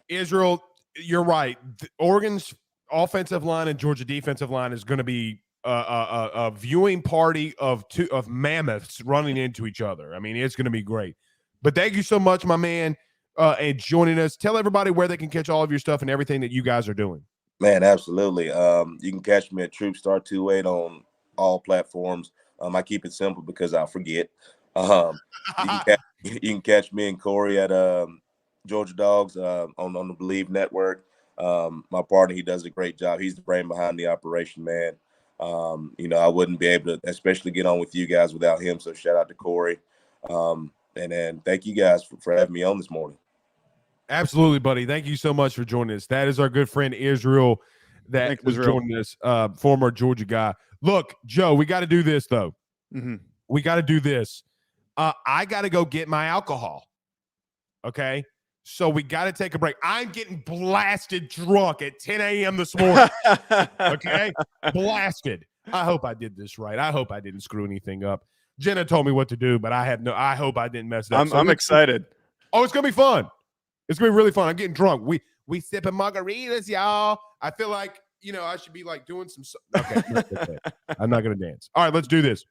Israel, you're right. Oregon's offensive line and Georgia defensive line is going to be a viewing party of mammoths running into each other. I mean, it's going to be great. But thank you so much, my man, and joining us. Tell everybody where they can catch all of your stuff and everything that you guys are doing. Man, absolutely. You can catch me at Troupe Star 28 on all platforms. I keep it simple because I'll forget. You can catch me and Corey at Georgia Dogs on the Bleav Network. My partner, he does a great job. He's the brain behind the operation, man. I wouldn't be able to especially get on with you guys without him. So shout out to Corey. And then thank you guys for having me on this morning. Absolutely, buddy. Thank you so much for joining us. That is our good friend Israel that was joining us, former Georgia guy. Look, Joe, we got to do this, though. Mm-hmm. We got to do this. I got to go get my alcohol. Okay? So we got to take a break. I'm getting blasted drunk at 10 a.m. this morning. Okay? Blasted. I hope I did this right. I hope I didn't screw anything up. Jenna told me what to do, but I hope I didn't mess it up. I'm excited. Oh, it's going to be fun. It's going to be really fun. I'm getting drunk. We sipping margaritas, y'all. I feel like, I should be like doing some. Okay. I'm not going to dance. All right, let's do this.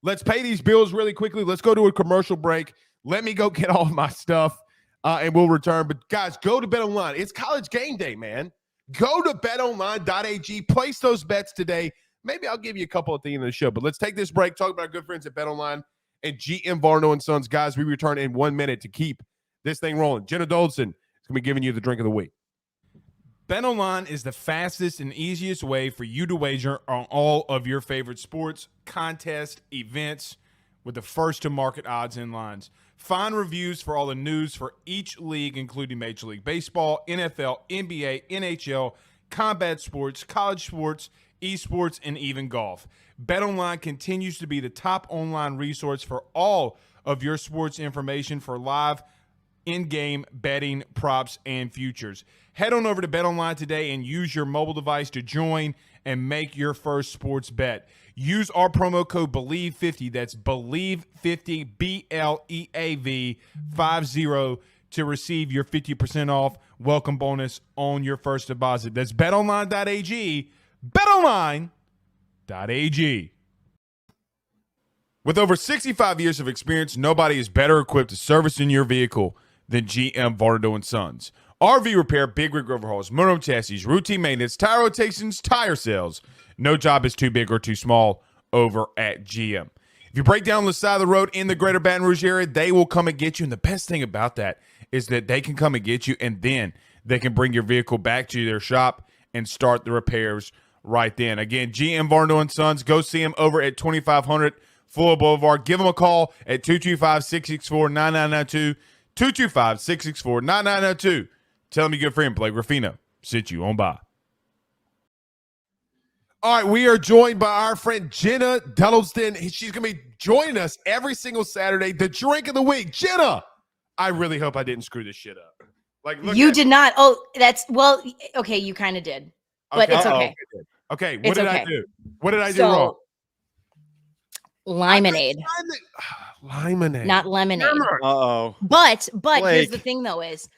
Let's pay these bills really quickly. Let's go to a commercial break. Let me go get all of my stuff, and we'll return. But, guys, go to BetOnline. It's college game day, man. Go to betonline.ag. Place those bets today. Maybe I'll give you a couple at the end of the show. But let's take this break, talk about our good friends at BetOnline and GM Varno & Sons. Guys, we return in 1 minute to keep this thing rolling. Jenna Duddleston is going to be giving you the drink of the week. BetOnline is the fastest and easiest way for you to wager on all of your favorite sports, contests, events with the first-to-market odds and lines. Find reviews for all the news for each league, including Major League Baseball, NFL, NBA, NHL, combat sports, college sports, esports, and even golf. BetOnline continues to be the top online resource for all of your sports information for live in-game betting, props, and futures. Head on over to BetOnline today and use your mobile device to join and make your first sports bet. Use our promo code Bleav50, that's Bleav50, BLEAV 50, to receive your 50% off welcome bonus on your first deposit. That's betonline.ag, betonline.ag. With over 65 years of experience, nobody is better equipped to service in your vehicle than GM Varno & Sons. RV repair, big rig overhauls, motorhome chassis, routine maintenance, tire rotations, tire sales. No job is too big or too small over at GM. If you break down the side of the road in the greater Baton Rouge area, they will come and get you. And the best thing about that is that they can come and get you, and then they can bring your vehicle back to their shop and start the repairs right then. Again, GM Varno & Sons. Go see them over at 2500 Fuller Boulevard. Give them a call at 225-664-9992. 225-664-9992. Tell them your good friend Blake Ruffino sent you on by. All right, we are joined by our friend Jenna Duddleston. She's going to be joining us every single Saturday. The drink of the week. Jenna, I really hope I didn't screw this shit up. Look, you did not. Oh, okay, you kind of did. But it's okay. Okay, what did I do? What did I do wrong? Limonade. Limonade. Not lemonade. Uh-oh. But Blake. Here's the thing though is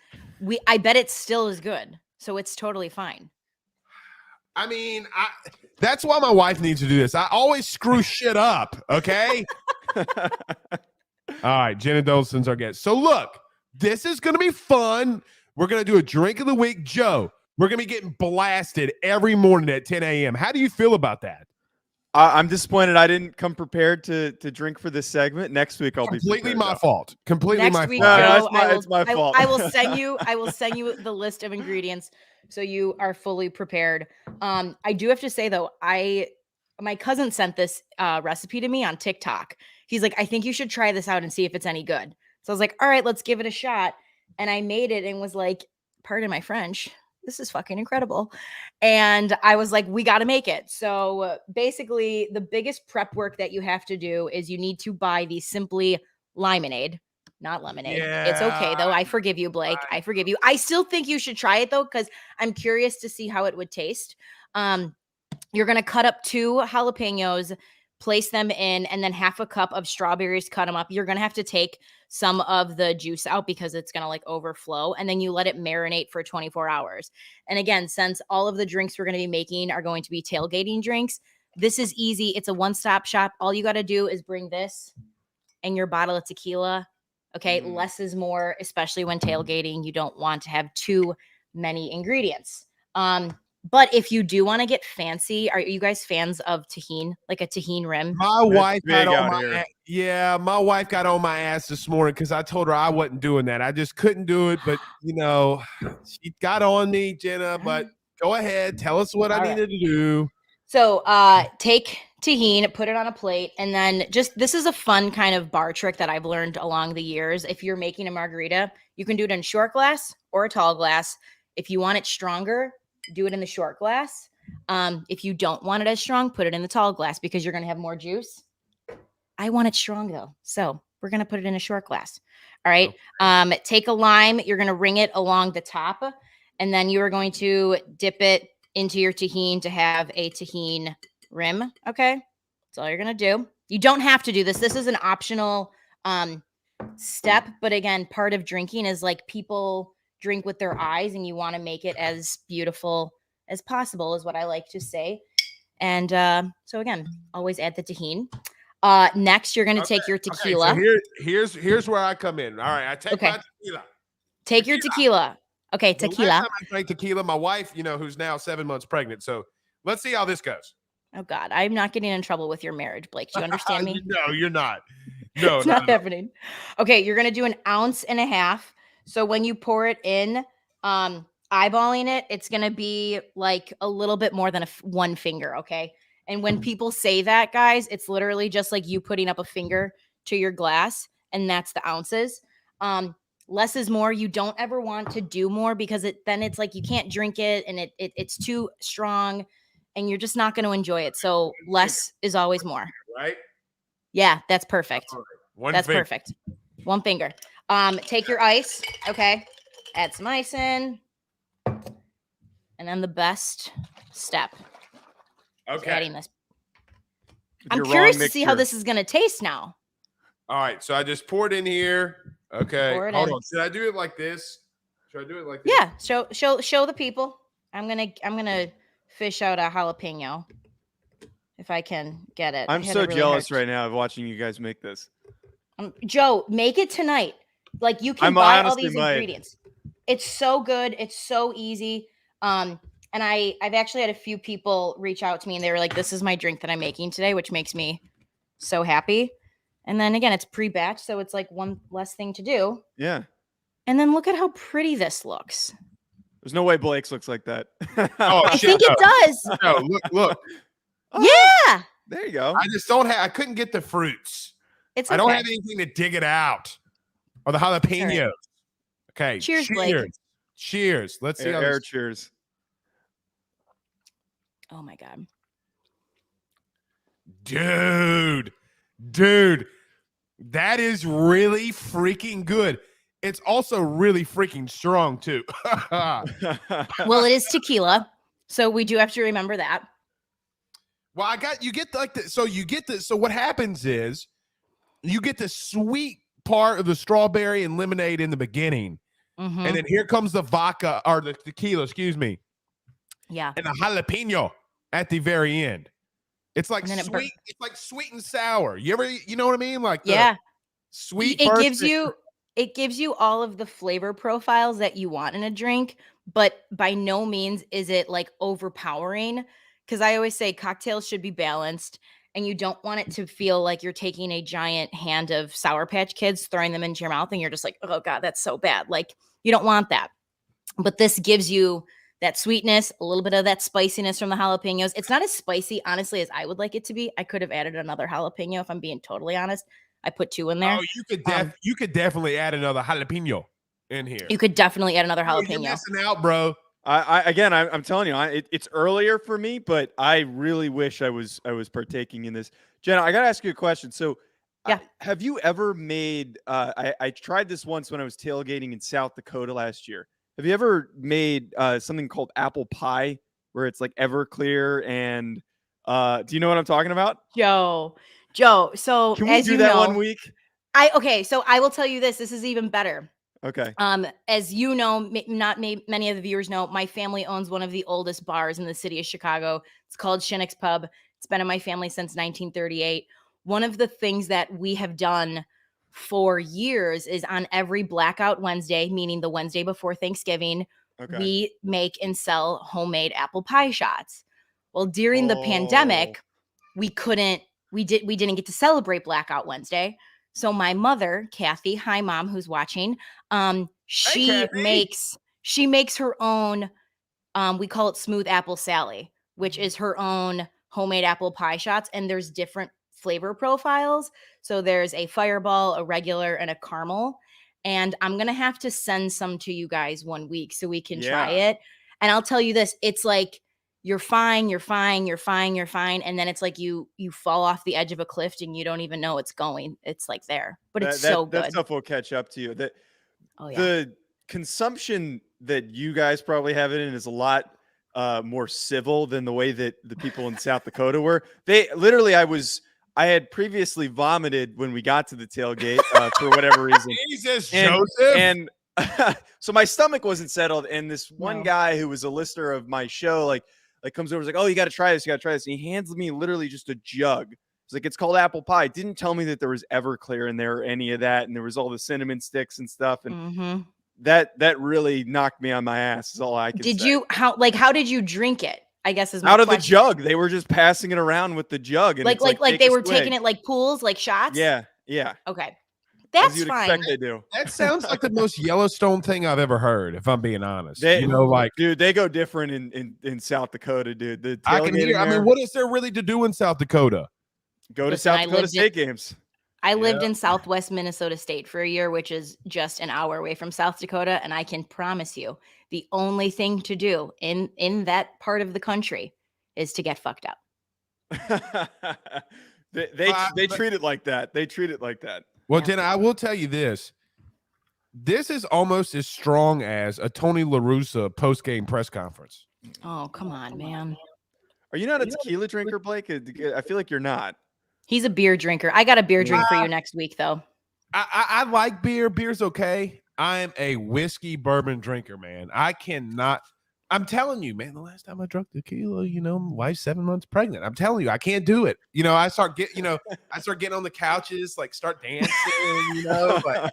I bet it still is good. So it's totally fine. I mean, that's why my wife needs to do this. I always screw shit up, okay? All right, Jenna Duddleston's our guest. So look, this is going to be fun. We're going to do a drink of the week. Joe, we're going to be getting blasted every morning at 10 a.m. How do you feel about that? I'm disappointed I didn't come prepared to drink for this segment. Next week I'll completely be my fault. Completely Next my week, fault. Joe, it's my fault. I will send you the list of ingredients so you are fully prepared. I do have to say though, my cousin sent this recipe to me on TikTok. He's like, I think you should try this out and see if it's any good. So I was like, all right, let's give it a shot. And I made it and was like, pardon my French, this is fucking incredible. And I was like, we got to make it. So basically the biggest prep work that you have to do is you need to buy the Simply Limonade, not lemonade. Yeah. It's okay though. I forgive you, Blake. I forgive you. I still think you should try it though, because I'm curious to see how it would taste. You're going to cut up 2 jalapenos, place them in, and then half a cup of strawberries, cut them up. You're going to have to take some of the juice out because it's going to like overflow. And then you let it marinate for 24 hours. And again, since all of the drinks we're going to be making are going to be tailgating drinks, this is easy. It's a one-stop shop. All you got to do is bring this and your bottle of tequila. Okay. Less is more, especially when tailgating. You don't want to have too many ingredients. But if you do want to get fancy, are you guys fans of tahini, like a tahini rim? My wife got big on out my here. my wife got on my ass this morning because I told her I wasn't doing that. I just couldn't do it. But she got on me, Jenna. But go ahead, tell us what I needed to do. So take tahini, put it on a plate, and then this is a fun kind of bar trick that I've learned along the years. If you're making a margarita, you can do it in a short glass or a tall glass. If you want it stronger, do it in the short glass. If you don't want it as strong, put it in the tall glass because you're going to have more juice. I want it strong though. So we're going to put it in a short glass. All right. Okay. Take a lime. You're going to ring it along the top, and then you are going to dip it into your tahini to have a tahini rim. Okay. That's all you're going to do. You don't have to do this. This is an optional step. But again, part of drinking is like people drink with their eyes, and you want to make it as beautiful as possible, is what I like to say. And so again, always add the tahini. Next, you're going to take your tequila. Okay, so here's where I come in. All right, I take my tequila. Take your tequila. Okay, tequila. Last time I drank tequila, my wife, who's now 7 months pregnant. So let's see how this goes. Oh God, I'm not getting in trouble with your marriage, Bleak. Do you understand me? No, you're not. No, it's not happening. Okay, you're going to do 1.5 ounces. So when you pour it in, eyeballing it, it's going to be like a little bit more than one finger. Okay. And when people say that, guys, it's literally just like you putting up a finger to your glass, and that's the ounces. Less is more. You don't ever want to do more, because then it's like you can't drink it, and it's too strong, and you're just not going to enjoy it. So less is always more. Right? Yeah, that's perfect. That's perfect. 1 finger. Take your ice. Okay. Add some ice in. And then the best step. Okay. Adding this. I'm curious to see how this is going to taste now. All right. So I just poured in here. Okay. Hold on. Should I do it like this? Yeah. Show the people. I'm gonna fish out a jalapeno if I can get it. I'm so jealous right now of watching you guys make this. Joe, make it tonight. Like, you can buy all these ingredients. It's so good. It's so easy. And I've actually had a few people reach out to me, and they were like, "This is my drink that I'm making today," which makes me so happy. And then again, it's pre-batch, so it's like one less thing to do. Yeah. And then look at how pretty this looks. There's no way Blake's looks like that. I think it does. No, look. Yeah. There you go. I just I couldn't get the fruits. I don't have anything to dig it out. Or the jalapenos. Right. Okay. Cheers, Blake. Cheers. Let's see how this... cheers. Oh my God. Dude, that is really freaking good. It's also really freaking strong too. Well, it is tequila, so we do have to remember that. Well, so what happens is you get the sweet part of the strawberry and lemonade in the beginning, and then here comes the vodka or the tequila, excuse me. Yeah. And the jalapeno at the very end. It's like sweet. It's like sweet and sour. You know what I mean? Like sweet. It gives you all of the flavor profiles that you want in a drink, but by no means is it like overpowering. Because I always say cocktails should be balanced, and you don't want it to feel like you're taking a giant hand of Sour Patch Kids, throwing them into your mouth, and you're just like, oh God, that's so bad. Like, you don't want that. But this gives you that sweetness, a little bit of that spiciness from the jalapenos. It's not as spicy, honestly, as I would like it to be. I could have added another jalapeno, if I'm being totally honest. I put 2 in there. Oh, you could definitely add another jalapeno in here. You could definitely add another jalapeno. You're missing out, bro. I'm telling you, it's earlier for me, but I really wish I was partaking in this. Jenna, I got to ask you a question. So, yeah, have you ever made? I tried this once when I was tailgating in South Dakota last year. Have you ever made something called apple pie, where it's like Everclear and do you know what I'm talking about? Joe. So can we do that one week? So I will tell you this. This is even better. Okay. As you know, many of the viewers know, my family owns one of the oldest bars in the city of Chicago. It's called Shinnick's Pub. It's been in my family since 1938. One of the things that we have done for years is on every Blackout Wednesday, meaning the Wednesday before Thanksgiving, we make and sell homemade apple pie shots. Well, during the pandemic, we didn't get to celebrate Blackout Wednesday. So my mother, Kathy, hi Mom, who's watching, she makes her own, we call it Smooth Apple Sally, which is her own homemade apple pie shots. And there's different flavor profiles. So there's a fireball, a regular, and a caramel. And I'm going to have to send some to you guys one week so we can try it. And I'll tell you this, it's like, you're fine. And then it's like you fall off the edge of a cliff and you don't even know it's going. It's like there, but it's so good. That stuff will catch up to you. The consumption that you guys probably have it in is a lot more civil than the way that the people in South Dakota were. They literally, I had previously vomited when we got to the tailgate for whatever reason. Jesus, Joseph. And So my stomach wasn't settled, and this one No. guy who was a listener of my show, like comes over, is like, "Oh, you got to try this. You got to try this." And he hands me literally just a jug. It's like, it's called apple pie. Didn't tell me that there was Everclear in there or any of that, and there was all the cinnamon sticks and stuff, and that really knocked me on my ass. Is all I can Did say. you how did you drink it? I guess is my Out of the question. jug. They were just passing it around with the jug, and Like it's they take a were swig. taking it like pools, like shots. Yeah. Okay, As that's you'd fine. expect they do. That sounds like the most Yellowstone thing I've ever heard, if I'm being honest. They, like, dude, they go different in South Dakota, dude. The I can hear. tailgating I mean, there- what is there really to do in South Dakota? go to Listen, South I Dakota lived State games. I lived in Southwest Minnesota State for a year, which is just an hour away from South Dakota, and I can promise you, the only thing to do in that part of the country is to get fucked up. They treat it like that. They treat it like that. Well, Yeah. Jenna, I will tell you this. This is almost as strong as a Tony La Russa post-game press conference. Oh, come on, man. Are you not a tequila drinker, Blake? I feel like you're not. He's a beer drinker. I got a beer drink for you next week, though. I like beer. Beer's okay. I am a whiskey bourbon drinker, man. I cannot. I'm telling you, man, the last time I drank tequila, my wife's 7 months pregnant. I'm telling you, I can't do it. I start getting on the couches, like start dancing, like,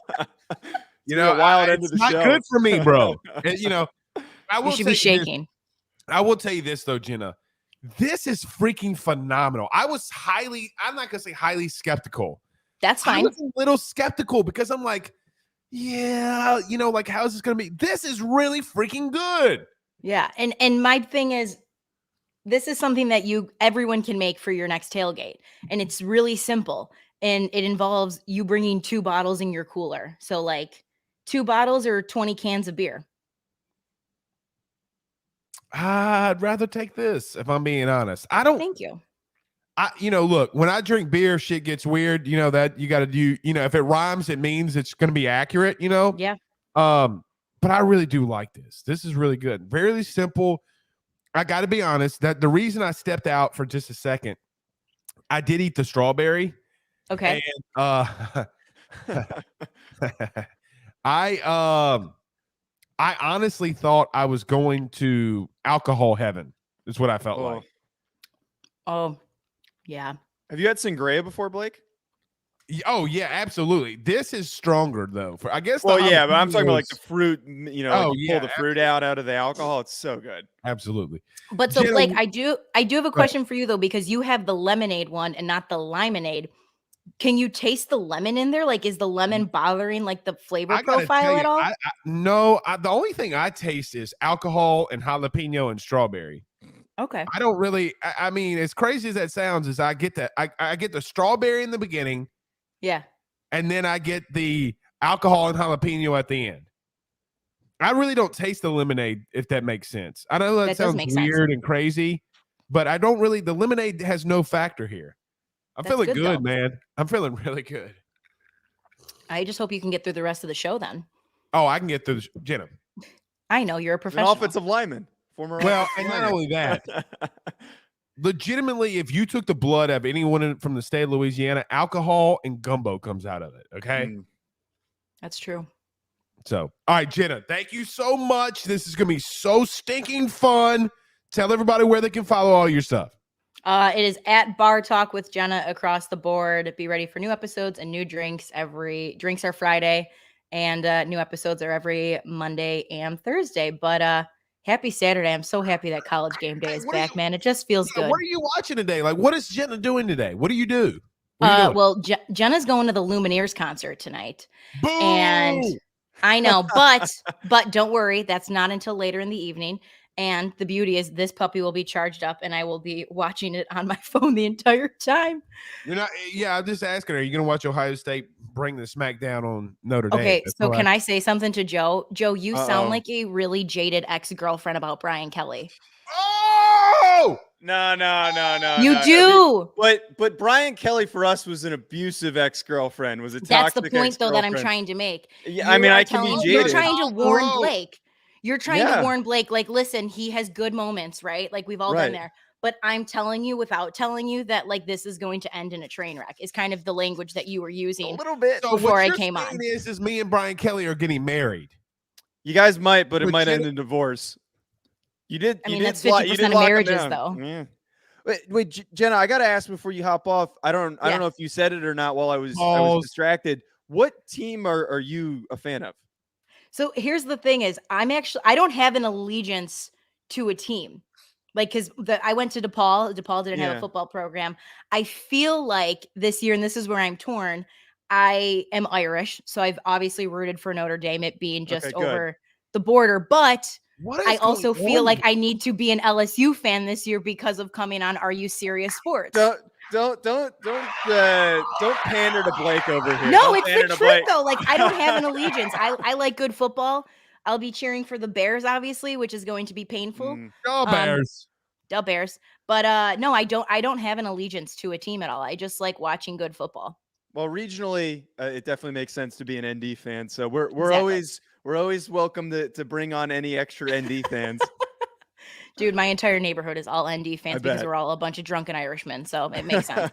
wild end of it's the not show. good for me, bro. I You will should tell be shaking. I will tell you this though, Jenna. This is freaking phenomenal. I'm not gonna say highly skeptical. That's I fine. was a little skeptical because I'm like, yeah, like how is this gonna be? This is really freaking good. Yeah. And my thing is, this is something that everyone can make for your next tailgate. And it's really simple. And it involves you bringing 2 bottles in your cooler. So like 2 bottles or 20 cans of beer. I'd rather take this if I'm being honest. I don't. Thank you. Look, when I drink beer, shit gets weird. That you got to do. If it rhymes, it means it's going to be accurate. Yeah. But I really do like this. This is really good. Very simple. I got to be honest that the reason I stepped out for just a second, I did eat the strawberry. Okay. And I honestly thought I was going to alcohol heaven. Is what I felt like. Oh, yeah. Have you had sangria before, Blake? Oh yeah, absolutely. This is stronger though. I guess. Well, yeah, but I'm talking about like the fruit. You Oh, you pull the fruit out of the alcohol. It's so good. Absolutely. But so Jenna, Blake, I do have a question for you though, because you have the lemonade one and not the limonade. Can you taste the lemon in there? Like, is the lemon bothering like the flavor I gotta profile tell at you, all? No, the only thing I taste is alcohol and jalapeno and strawberry. Okay. I don't really. I mean, as crazy as that sounds, is I get that I get the strawberry in the beginning, Yeah. and then I get the alcohol and jalapeno at the end. I really don't taste the lemonade, if that makes sense. I know that does sounds make sense. weird and crazy, but I don't really. The lemonade has no factor here. I'm That's feeling good, good, though. man. I'm feeling really good. I just hope you can get through the rest of the show then. Oh, I can get through this, Jenna. I know you're a An professional. offensive lineman, former. Well, offensive and not lineman. only that, legitimately, if you took the blood of anyone from the state of Louisiana, alcohol and gumbo comes out of it. Okay. Mm. That's true. So, all right, Jenna, thank you so much. This is going to be so stinking fun. Tell everybody where they can follow all your stuff. It is at Bar Talk with Jenna across the board. Be ready for new episodes and new drinks. Drinks are Friday, and new episodes are every Monday and Thursday. But happy Saturday! I'm so happy that College Game Day is What are back, you- man. It just feels good. What are you watching today? Like, what is Jenna doing today? What do you do? What are you doing? Well, Jenna's going to the Lumineers concert tonight, Boo! and I know, but don't worry, that's not until later in the evening. And the beauty is this puppy will be charged up and I will be watching it on my phone the entire time. You're not. Yeah, I'm just asking her. Are you going to watch Ohio State bring the smack down on Notre Dame? Okay, That's so all can I say something to Joe? Joe, you Uh-oh. sound like a really jaded ex-girlfriend about Brian Kelly. Oh! No. You no. do. But Brian Kelly for us was an abusive ex-girlfriend. Was a That's toxic the point, though, that I'm ex-girlfriend. trying to make. Yeah, I mean, I can be You're jaded. trying to warn Oh. Blake. You're trying Yeah. to warn Blake, like, listen, he has good moments, right? Like, we've all Right. been there. But I'm telling you, without telling you, that, like, this is going to end in a train wreck, is kind of the language that you were A using. little bit. So Before what I you're came saying on. is me and Brian Kelly are getting married. You guys might, but it But might end Jenna- in divorce. You did. I you mean, did that's lock- 50% you did of lock 'em marriages, down. though. Yeah. Wait, Jenna, I gotta ask before you hop off. I don't Yeah. know if you said it or not while I was Pause. distracted. What team are you a fan of? So here's the thing is I don't have an allegiance to a team. Like, because I went to DePaul. DePaul didn't have Yeah. a football program. I feel like this year, and this is where I'm torn, I am Irish. So I've obviously rooted for Notre Dame, it being just Okay, good. over the border. But What I is also going feel on like here? I need to be an LSU fan this year because of coming on Are You Serious Sports. Don't pander to Blake over here. No, Don't it's pander the to truth Blake. though. Like, I don't have an allegiance. I like good football. I'll be cheering for the Bears, obviously, which is going to be painful. Go Bears. Del Bears. But no, I don't have an allegiance to a team at all. I just like watching good football. Well, regionally, it definitely makes sense to be an ND fan. So we're Exactly. always welcome to bring on any extra ND fans. Dude, my entire neighborhood is all ND fans because bet. we're all a bunch of drunken Irishmen. So it makes sense.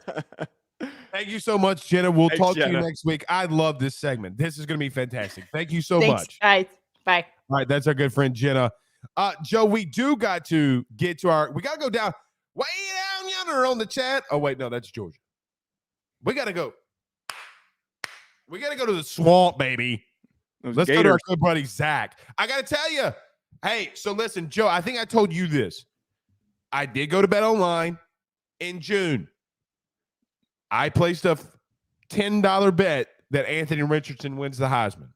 Thank you so much, Jenna. We'll Thanks, talk to you Jenna. next week. I love this segment. This is going to be fantastic. Thank you so Thanks, much. guys. Bye. All right, that's our good friend Jenna. Joe, we do got to get to we got to go down way down yonder on the chat. Oh, wait, no, that's Georgia. We got to go. We got to go to the swamp, baby. Those Let's go to our Gators. good buddy Zach. I got to tell you, hey, so listen, Joe, I think I told you this. I did go to Bet Online in June. I placed a $10 bet that Anthony Richardson wins the Heisman.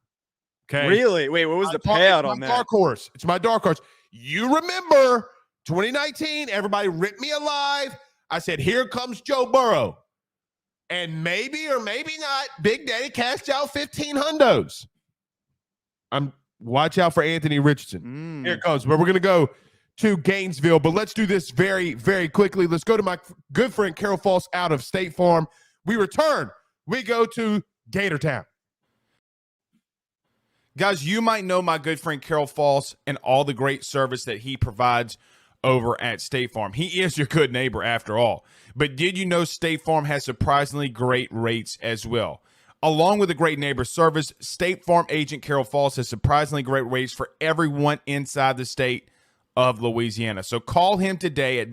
Okay. Really? Wait, what was the payout on that? Dark horse. It's my dark horse. You remember 2019, everybody ripped me alive. I said, here comes Joe Burrow. And maybe or maybe not, Big Daddy cashed out 15 hundos. Watch out for Anthony Richardson. Here it comes. But we're going to go to Gainesville. But let's do this very, very quickly. Let's go to my good friend Carol Falls out of State Farm. We return. We go to Gatortown. Guys, you might know my good friend Carol Falls and all the great service that he provides over at State Farm. He is your good neighbor after all. But did you know State Farm has surprisingly great rates as well? Along with the great neighbor service, State Farm agent Carol Falls has surprisingly great rates for everyone inside the state of Louisiana. So call him today at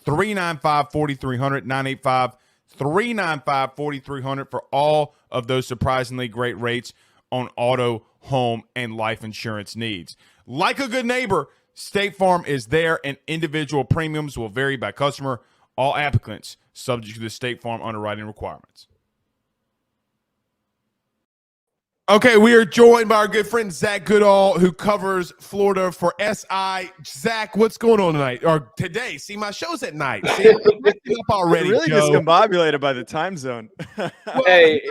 985-395-4300, 985-395-4300 for all of those surprisingly great rates on auto, home, and life insurance needs. Like a good neighbor, State Farm is there, and individual premiums will vary by customer. All applicants subject to the State Farm underwriting requirements. Okay, we are joined by our good friend Zach Goodall, who covers Florida for SI. Zach, what's going on tonight or today? See, my show's at night. See, I'm messing up already. You're really Joe. discombobulated by the time zone. Well, Hey,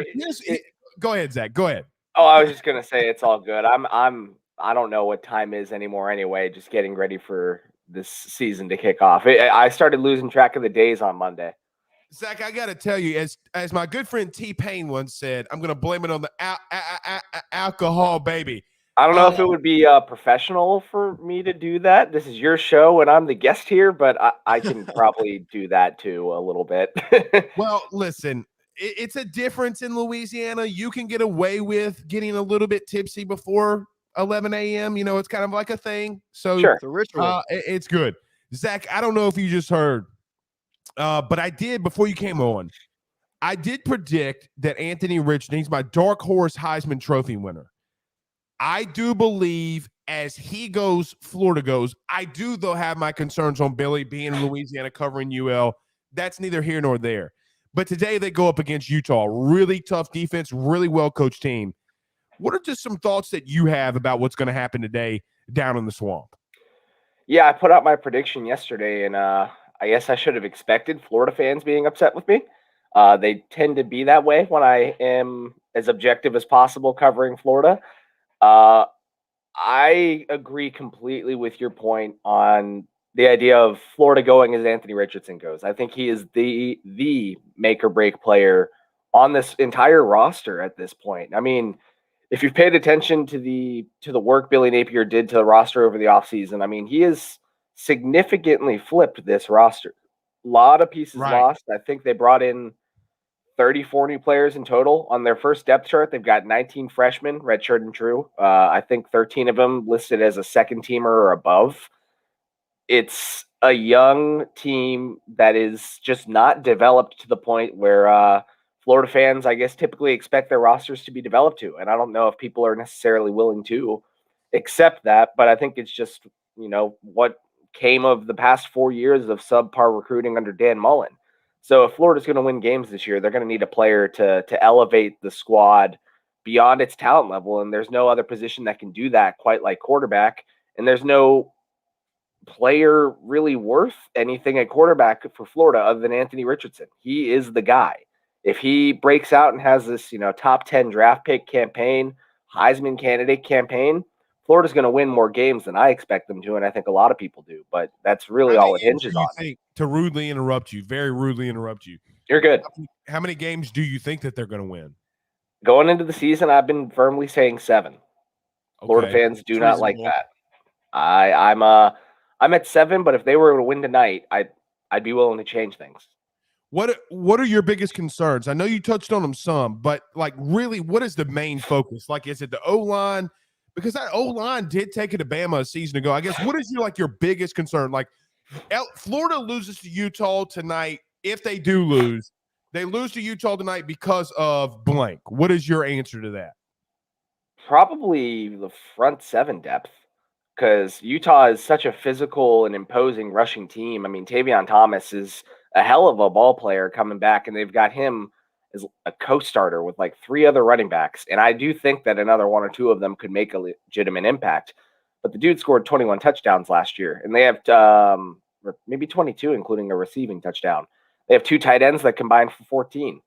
go ahead, Zach. Go ahead. Oh, I was just gonna say it's all good. I don't know what time is anymore anyway, just getting ready for this season to kick off. I started losing track of the days on Monday. Zach, I got to tell you, as my good friend T-Pain once said, I'm going to blame it on the alcohol, baby. I don't know if it would be professional for me to do that. This is your show and I'm the guest here, but I can probably do that too a little bit. Well, listen, it's a difference in Louisiana. You can get away with getting a little bit tipsy before 11 a.m. You know, it's kind of like a thing. So Sure. It's a ritual. it's good. Zach, I don't know if you just heard, but I did before you came on. I did predict that Anthony Richardson, he's my dark horse Heisman Trophy winner. I do believe as he goes, Florida goes. I do, though, have my concerns on Billy being in Louisiana covering UL. That's neither here nor there. But today they go up against Utah. Really tough defense, really well-coached team. What are just some thoughts that you have about what's going to happen today down in the swamp? Yeah, I put out my prediction yesterday, and I guess I should have expected Florida fans being upset with me. They tend to be that way when I am as objective as possible covering Florida. I agree completely with your point on the idea of Florida going as Anthony Richardson goes. I think he is the make or break player on this entire roster at this point. I mean, if you've paid attention to the work Billy Napier did to the roster over the offseason, I mean, he has significantly flipped this roster. A lot of pieces Right. lost. I think they brought in 34 new players in total. On their first depth chart, they've got 19 freshmen, redshirt and true. I think 13 of them listed as a second teamer or above. It's a young team that is just not developed to the point where Florida fans, I guess, typically expect their rosters to be developed to. And I don't know if people are necessarily willing to accept that, but I think it's just, what came of the past 4 years of subpar recruiting under Dan Mullen. So if Florida's going to win games this year, they're going to need a player to elevate the squad beyond its talent level. And there's no other position that can do that quite like quarterback. And there's no player really worth anything at quarterback for Florida other than Anthony Richardson. He is the guy. If he breaks out and has this, top 10 draft pick campaign, Heisman candidate campaign, Florida's going to win more games than I expect them to, and I think a lot of people do. But that's really all it hinges on. To rudely interrupt you, very rudely interrupt you. You're good. How many games do you think that they're going to win? Going into the season, I've been firmly saying 7. Okay. Florida fans do not like that. I'm at 7, but if they were to win tonight, I'd be willing to change things. What are your biggest concerns? I know you touched on them some, but really, what is the main focus? Is it the O-line? Because that O-line did take it to Bama a season ago. I guess what is your biggest concern? Florida loses to Utah tonight. If they do lose, they lose to Utah tonight because of blank. What is your answer to that? Probably the front 7 depth, because Utah is such a physical and imposing rushing team. I mean, Tavion Thomas is a hell of a ball player coming back, and they've got him as a co-starter with 3 other running backs. And I do think that another 1 or 2 of them could make a legitimate impact. But the dude scored 21 touchdowns last year, and they have maybe 22, including a receiving touchdown. They have 2 tight ends that combined for 14.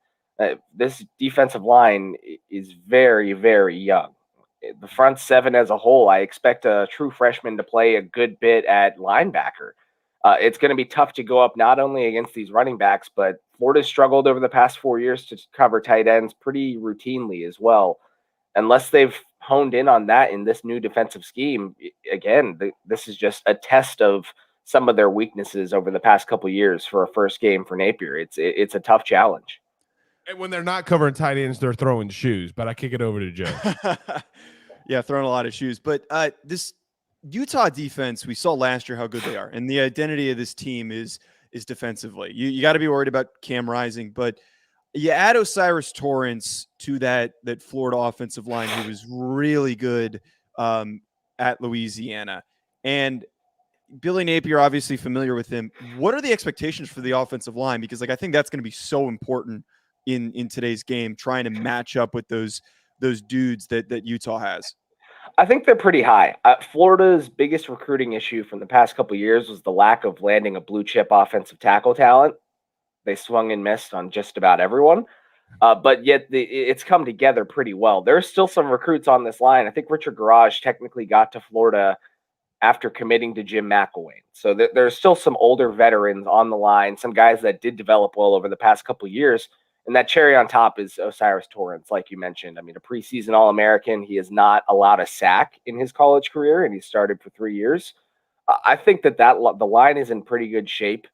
This defensive line is very, very young. The front 7 as a whole, I expect a true freshman to play a good bit at linebacker. It's going to be tough to go up not only against these running backs, but Florida's struggled over the past 4 years to cover tight ends pretty routinely as well. Unless they've honed in on that in this new defensive scheme, again, this is just a test of some of their weaknesses over the past couple of years for a first game for Napier. It's a tough challenge. And when they're not covering tight ends, they're throwing shoes. But I kick it over to Joe. Yeah, throwing a lot of shoes. But this Utah defense, we saw last year how good they are, and the identity of this team is defensively. You got to be worried about Cam Rising, but you add Osiris Torrance to that Florida offensive line, who was really good at Louisiana, and Billy Napier, obviously familiar with him. What are the expectations for the offensive line? Because I think that's going to be so important in today's game, trying to match up with those dudes that Utah has. I think they're pretty high. Florida's biggest recruiting issue from the past couple of years was the lack of landing a blue chip offensive tackle talent. They swung and missed on just about everyone, but yet it's come together pretty well. There's still some recruits on this line. I think Richard Garage technically got to Florida after committing to Jim McElwain. So there's still some older veterans on the line, some guys that did develop well over the past couple of years. And that cherry on top is Osiris Torrance, like you mentioned. I mean, a preseason All-American. He has not allowed a sack in his college career, and he started for 3 years. I think that the line is in pretty good shape.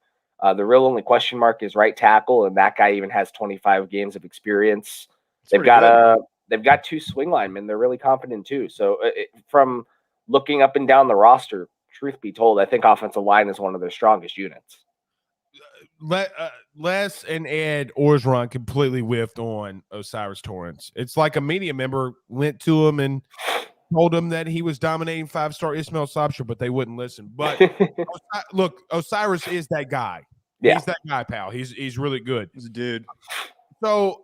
The real only question mark is right tackle, and that guy even has 25 games of experience. They've got 2 swing linemen. They're really confident too. So from looking up and down the roster, truth be told, I think offensive line is one of their strongest units. Les and Ed Orgeron completely whiffed on Osiris Torrance. It's like a media member went to him and told him that he was dominating 5-star Ismail Sobcher, but they wouldn't listen. But look, Osiris is that guy. Yeah. He's that guy, pal. He's really good. He's a dude. So,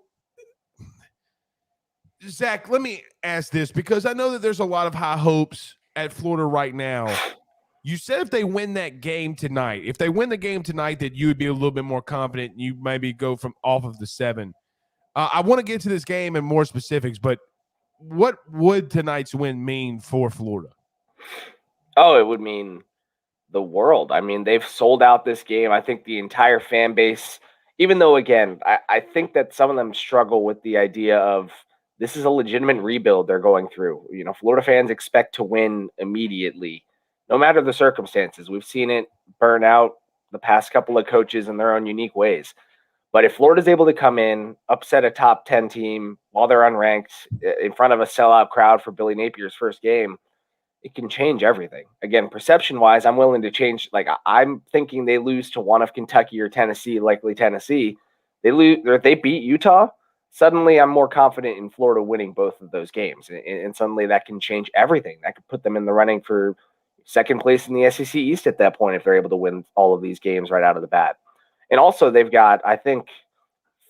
Zach, let me ask this, because I know that there's a lot of high hopes at Florida right now. You said if they win that game tonight, that you would be a little bit more confident and you maybe go from off of the 7. I want to get to this game and more specifics, but what would tonight's win mean for Florida? Oh, it would mean the world. I mean, they've sold out this game. I think the entire fan base, even though, again, I think that some of them struggle with the idea of this is a legitimate rebuild they're going through. Florida fans expect to win immediately, no matter the circumstances. We've seen it burn out the past couple of coaches in their own unique ways. But if Florida's able to come in, upset a top 10 team while they're unranked in front of a sellout crowd for Billy Napier's first game, it can change everything. Again, perception-wise, I'm willing to change. Like, I'm thinking they lose to one of Kentucky or Tennessee, likely Tennessee. They lose, or they beat Utah. Suddenly, I'm more confident in Florida winning both of those games, and suddenly that can change everything. That could put them in the running for second place in the SEC East at that point if they're able to win all of these games right out of the bat. And also, they've got, I think,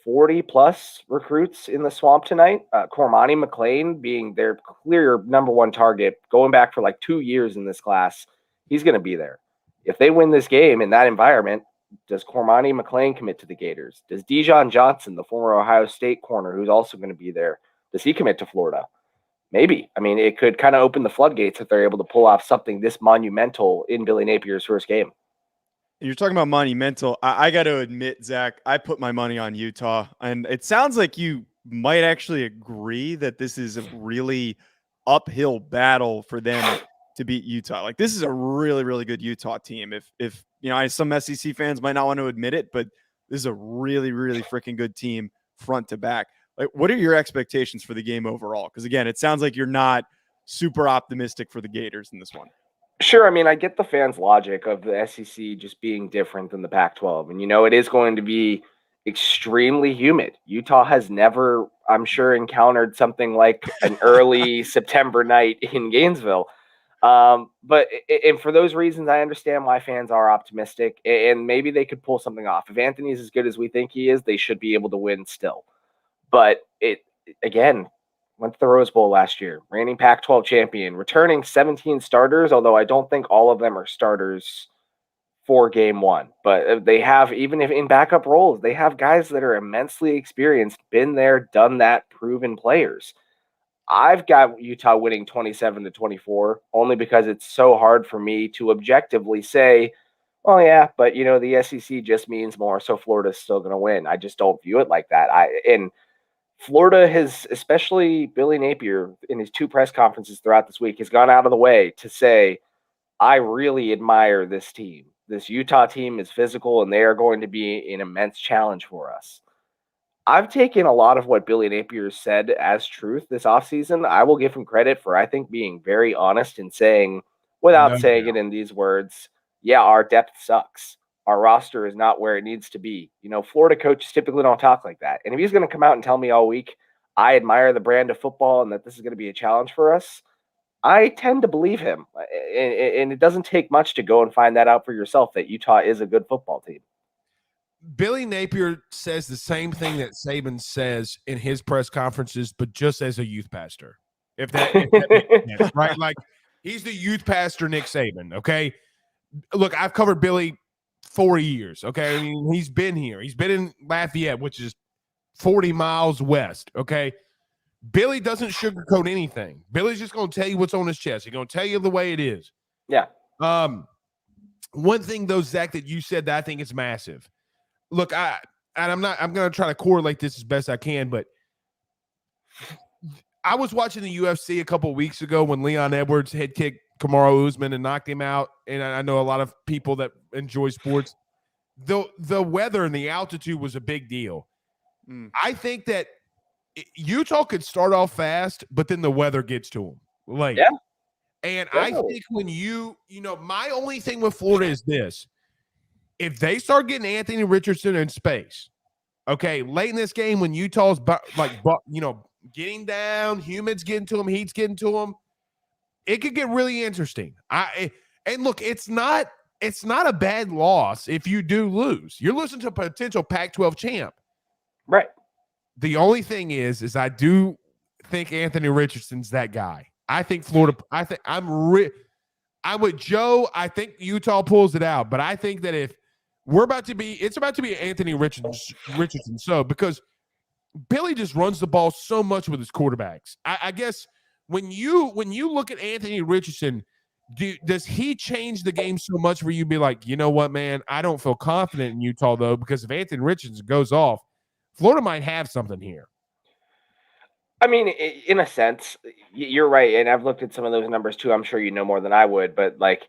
40-plus recruits in the Swamp tonight. Cormani McClain being their clear number one target, going back for like 2 years in this class. He's going to be there. If they win this game in that environment, does Cormani McClain commit to the Gators? Does Dijon Johnson, the former Ohio State corner, who's also going to be there, does he commit to Florida? Maybe. I mean, it could kind of open the floodgates if they're able to pull off something this monumental in Billy Napier's first game. You're talking about monumental. I got to admit, Zach, I put my money on Utah, and it sounds like you might actually agree that this is a really uphill battle for them to beat Utah. Like, this is a really, really good Utah team. If you know, some SEC fans might not want to admit it, but this is a really, really freaking good team front to back. Like, what are your expectations for the game overall? Because again, it sounds like you're not super optimistic for the Gators in this one. Sure. I mean, I get the fans' logic of the SEC just being different than the Pac-12. And, you know, it is going to be extremely humid. Utah has never, I'm sure, encountered something like an early September night in Gainesville. But for those reasons, I understand why fans are optimistic, and maybe they could pull something off. If Anthony's as good as we think he is, they should be able to win still. But again, went to the Rose Bowl last year, reigning Pac-12 champion, returning 17 starters, although I don't think all of them are starters for game one. But they have, even if in backup roles, they have guys that are immensely experienced, been there, done that, proven players. I've got Utah winning 27-24, only because it's so hard for me to objectively say, oh yeah, but you know, the SEC just means more, so Florida's still going to win. I just don't view it like that. And Florida has, especially Billy Napier in his 2 press conferences throughout this week, has gone out of the way to say, I really admire this team. This Utah team is physical, and they are going to be an immense challenge for us. I've taken a lot of what Billy Napier said as truth this offseason. I will give him credit for, I think, being very honest and saying, without saying it in these words, yeah, our depth sucks. Our roster is not where it needs to be. You know, Florida coaches typically don't talk like that. And if he's going to come out and tell me all week, I admire the brand of football and that this is going to be a challenge for us, I tend to believe him. And it doesn't take much to go and find that out for yourself, that Utah is a good football team. Billy Napier says the same thing that Saban says in his press conferences, but just as a youth pastor. If that makes sense, right? Like, he's the youth pastor, Nick Saban, okay? Look, I've covered Billy 4 years, okay? I mean, he's been here. He's been in Lafayette, which is 40 miles west, okay? Billy doesn't sugarcoat anything. Billy's just going to tell you what's on his chest. He's going to tell you the way it is. Yeah. One thing, though, Zach, that you said that I think is massive. Look, I'm going to try to correlate this as best I can, but I was watching the UFC a couple of weeks ago when Leon Edwards head kicked Kamaru Usman and knocked him out. And I know a lot of people that enjoy sports. The weather and the altitude was a big deal. I think that Utah could start off fast, but then the weather gets to them late. Yeah. And I think when you know, my only thing with Florida is this. If they start getting Anthony Richardson in space, okay, late in this game when Utah's getting down, humid's getting to them, heat's getting to them, it could get really interesting. And look, it's not a bad loss if you do lose. You're losing to a potential Pac-12 champ. Right. The only thing is I do think Anthony Richardson's that guy. I think Florida. I'm with Joe. I think Utah pulls it out, but I think that if it's about to be Anthony Richardson. So because Billy just runs the ball so much with his quarterbacks. I guess when you look at Anthony Richardson, does he change the game so much for you to be like, you know what, man, I don't feel confident in Utah though, because if Anthony Richardson goes off, Florida might have something here. I mean, in a sense, you're right. And I've looked at some of those numbers too. I'm sure you know more than I would, but like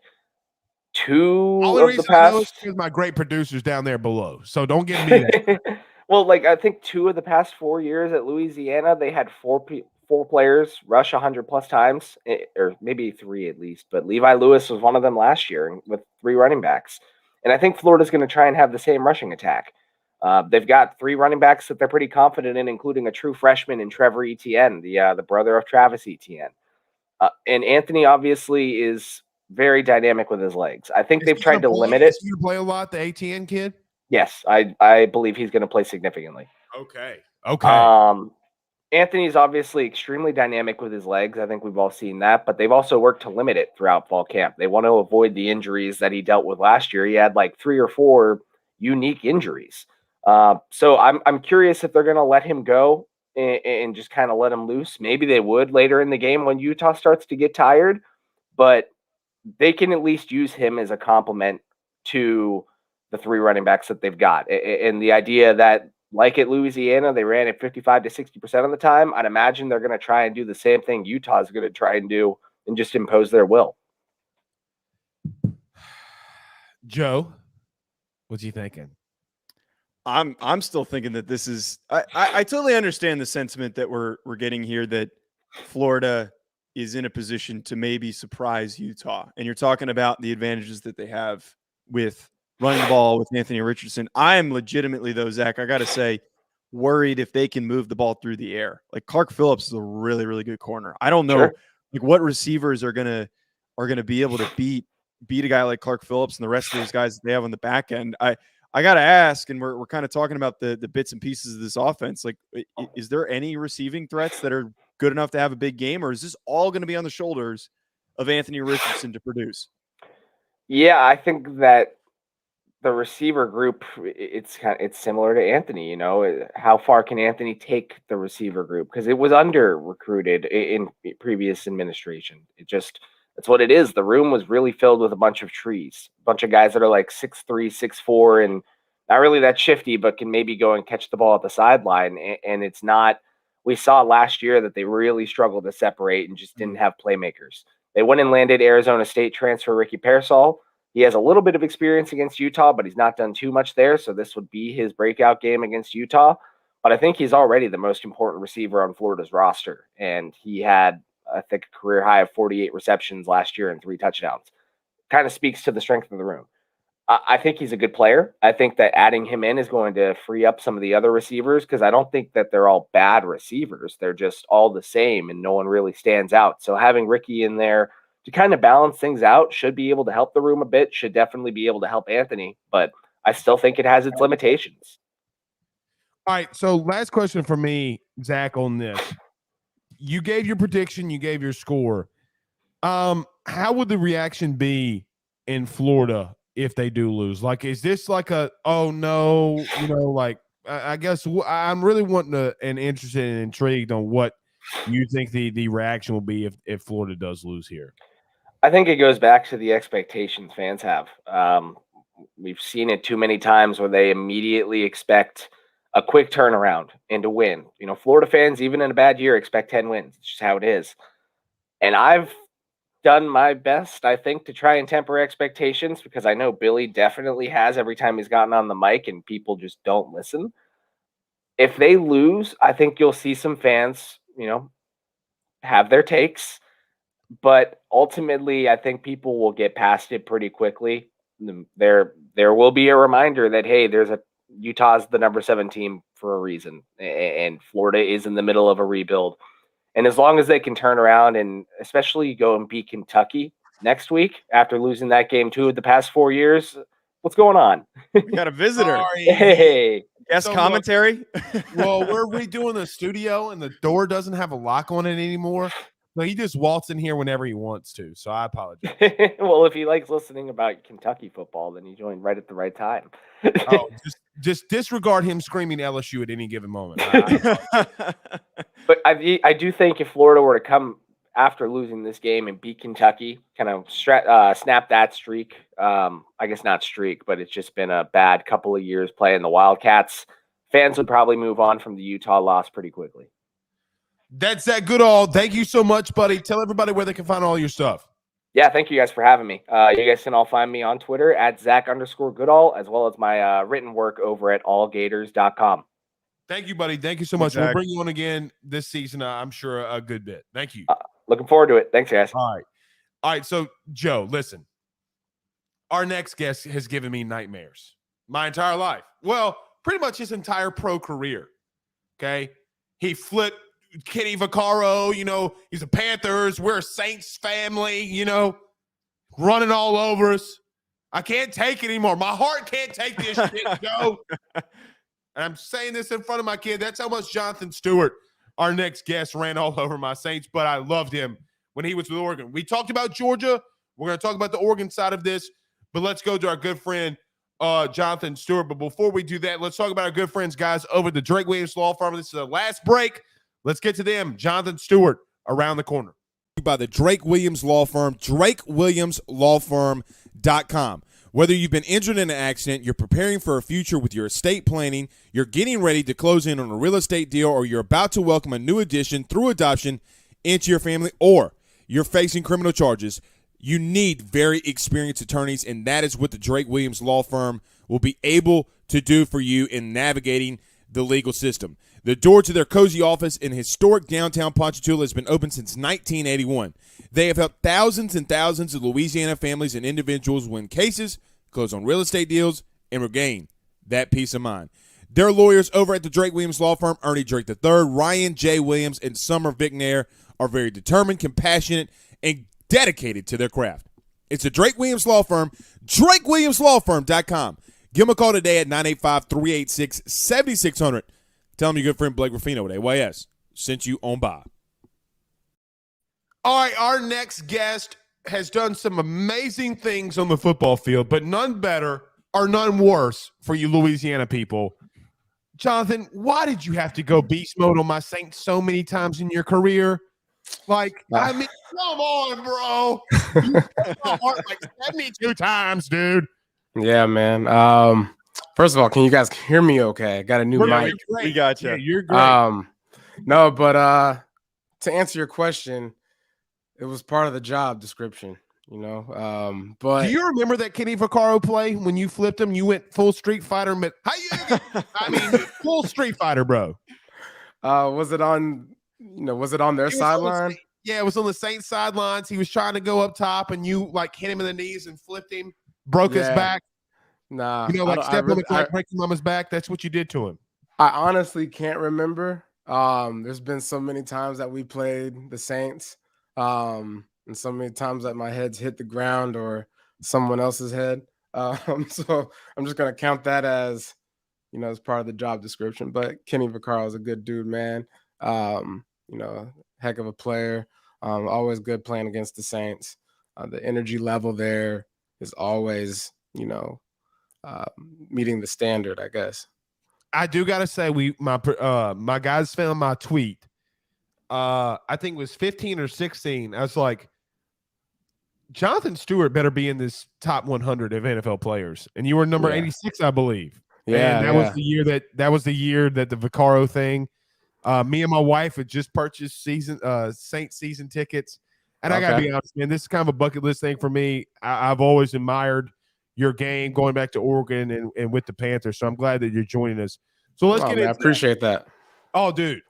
two All the of reason the past, I know is because my great producers down there below. So don't give me that. Well, like I think 2 of the past 4 years at Louisiana, they had 4 players rush 100+ times, or maybe 3 at least. But Levi Lewis was one of them last year with 3 running backs. And I think Florida's going to try and have the same rushing attack. They've got 3 running backs that they're pretty confident in, including a true freshman in Trevor Etienne, the brother of Travis Etienne. And Anthony obviously is very dynamic with his legs. I think they've tried to limit it. Is he going to play a lot, the ATN kid? Yes, I believe he's going to play significantly. Okay. Anthony's obviously extremely dynamic with his legs. I think we've all seen that, but they've also worked to limit it throughout fall camp. They want to avoid the injuries that he dealt with last year. He had like 3 or 4 unique injuries. So I'm curious if they're going to let him go and just kind of let him loose. Maybe they would later in the game when Utah starts to get tired, but they can at least use him as a complement to the 3 running backs that they've got. And the idea that, like at Louisiana, they ran it 55 to 60% of the time, I'd imagine they're going to try and do the same thing Utah's going to try and do and just impose their will. Joe, what's he thinking? I'm still thinking that this is I totally understand the sentiment that we're getting here, that Florida is in a position to maybe surprise Utah. And you're talking about the advantages that they have with running the ball with Anthony Richardson. I am legitimately, though, Zach, I got to say, worried if they can move the ball through the air. Like Clark Phillips is a really, really good corner. I don't know like what receivers are gonna be able to beat a guy like Clark Phillips and the rest of those guys that they have on the back end. I got to ask, and we're kind of talking about the bits and pieces of this offense. Like, is there any receiving threats that are good enough to have a big game, or is this all going to be on the shoulders of Anthony Richardson to produce? Yeah, I think that the receiver group, it's similar to Anthony. You know, how far can Anthony take the receiver group? Because it was under recruited in previous administration. That's what it is. The room was really filled with a bunch of trees, a bunch of guys that are like 6'3", 6'4", and not really that shifty, but can maybe go and catch the ball at the sideline. And it's not. We saw last year that they really struggled to separate and just didn't have playmakers. They went and landed Arizona State transfer Ricky Pearsall. He has a little bit of experience against Utah, but he's not done too much there. So this would be his breakout game against Utah. But I think he's already the most important receiver on Florida's roster. And he had, I think, a career high of 48 receptions last year and 3 touchdowns. Kind of speaks to the strength of the room. I think he's a good player. I think that adding him in is going to free up some of the other receivers, because I don't think that they're all bad receivers. They're just all the same and no one really stands out. So having Ricky in there to kind of balance things out should be able to help the room a bit, should definitely be able to help Anthony, but I still think it has its limitations. All right, so last question for me, Zach, on this. You gave your prediction, you gave your score. How would the reaction be in Florida if they do lose? Like, is this like a, oh no, like, I guess I'm really wanting and interested and intrigued on what you think the reaction will be if Florida does lose here. I think it goes back to the expectations fans have. We've seen it too many times where they immediately expect a quick turnaround and to win. Florida fans, even in a bad year, expect 10 wins. It's just how it is. And I've done my best, I think, to try and temper expectations, because I know Billy definitely has every time he's gotten on the mic, and people just don't listen. If they lose, I think you'll see some fans, have their takes. But ultimately, I think people will get past it pretty quickly. There will be a reminder that, hey, Utah's the number 7 team for a reason, and Florida is in the middle of a rebuild. And as long as they can turn around and especially go and beat Kentucky next week after losing that game 2 of the past 4 years, what's going on? We got a visitor. Hey. Guest commentary? Well, we're redoing the studio, and the door doesn't have a lock on it anymore. No, he just walks in here whenever he wants to, so I apologize. Well, if he likes listening about Kentucky football, then he joined right at the right time. Just disregard him screaming LSU at any given moment. But I do think if Florida were to come after losing this game and beat Kentucky, kind of snap that streak, I guess not streak, but it's just been a bad couple of years playing the Wildcats, fans would probably move on from the Utah loss pretty quickly. That's Zach Goodall. Thank you so much, buddy. Tell everybody where they can find all your stuff. Yeah, thank you guys for having me. You guys can all find me on Twitter at Zach_Goodall, as well as my written work over at allgators.com. Thank you, buddy. Thank you so much. We'll Exactly. bring you on again this season. I'm sure a good bit. Thank you. Looking forward to it. Thanks, guys. All right. So, Joe, listen. Our next guest has given me nightmares my entire life. Well, pretty much his entire pro career. Okay. He flipped Kenny Vaccaro. He's a Panthers. We're a Saints family, running all over us. I can't take it anymore. My heart can't take this shit, Joe. And I'm saying this in front of my kid. That's how much Jonathan Stewart, our next guest, ran all over my Saints, but I loved him when he was with Oregon. We talked about Georgia. We're going to talk about the Oregon side of this, but let's go to our good friend, Jonathan Stewart. But before we do that, let's talk about our good friends, guys, over at the Drake Williams Law Firm. This is the last break. Let's get to them. Jonathan Stewart around the corner. By the Drake Williams Law Firm, drakewilliamslawfirm.com. Whether you've been injured in an accident, you're preparing for a future with your estate planning, you're getting ready to close in on a real estate deal, or you're about to welcome a new addition through adoption into your family, or you're facing criminal charges, you need very experienced attorneys, and that is what the Drake Williams Law Firm will be able to do for you in navigating the legal system. The door to their cozy office in historic downtown Ponchatoula has been open since 1981. They have helped thousands and thousands of Louisiana families and individuals win cases, close on real estate deals, and regain that peace of mind. Their lawyers over at the Drake Williams Law Firm, Ernie Drake III, Ryan J. Williams, and Summer Vicnair, are very determined, compassionate, and dedicated to their craft. It's the Drake Williams Law Firm, drakewilliamslawfirm.com. Give them a call today at 985-386-7600. Tell them your good friend Blake Ruffino at AYS sent you on by. All right, our next guest has done some amazing things on the football field, but none better or none worse for you Louisiana people. Jonathan, why did you have to go beast mode on my Saints so many times in your career? Come on, bro. You broke my heart like 72 times, dude. Yeah, man. First of all, can you guys hear me okay? I got a new mic. We got you. Yeah, you're great. No, but to answer your question, it was part of the job description, but do you remember that Kenny Vaccaro play when you flipped him? You went full Street Fighter. Full Street Fighter, bro. Was it on their sideline? Yeah, it was on the Saints sidelines. He was trying to go up top, and you hit him in the knees and flipped him, broke his back. Nah, step on the clock, break your mama's back. That's what you did to him. I honestly can't remember. There's been so many times that we played the Saints, and so many times that my head's hit the ground or someone else's head. So I'm just gonna count that as, as part of the job description. But Kenny Vaccaro is a good dude, man. Heck of a player. Always good playing against the Saints. The energy level there is always, meeting the standard, I guess. I do gotta say, my guys found my tweet. I think it was 15 or 16. I was like, Jonathan Stewart better be in this top 100 of NFL players, and you were number 86, I believe. Yeah, and that was the year that the Vaccaro thing. Me and my wife had just purchased Saints season tickets, and I gotta be honest, man, this is kind of a bucket list thing for me. I've always admired your game going back to Oregon and with the Panthers. So I'm glad that you're joining us. So let's get into I appreciate that. Oh, dude,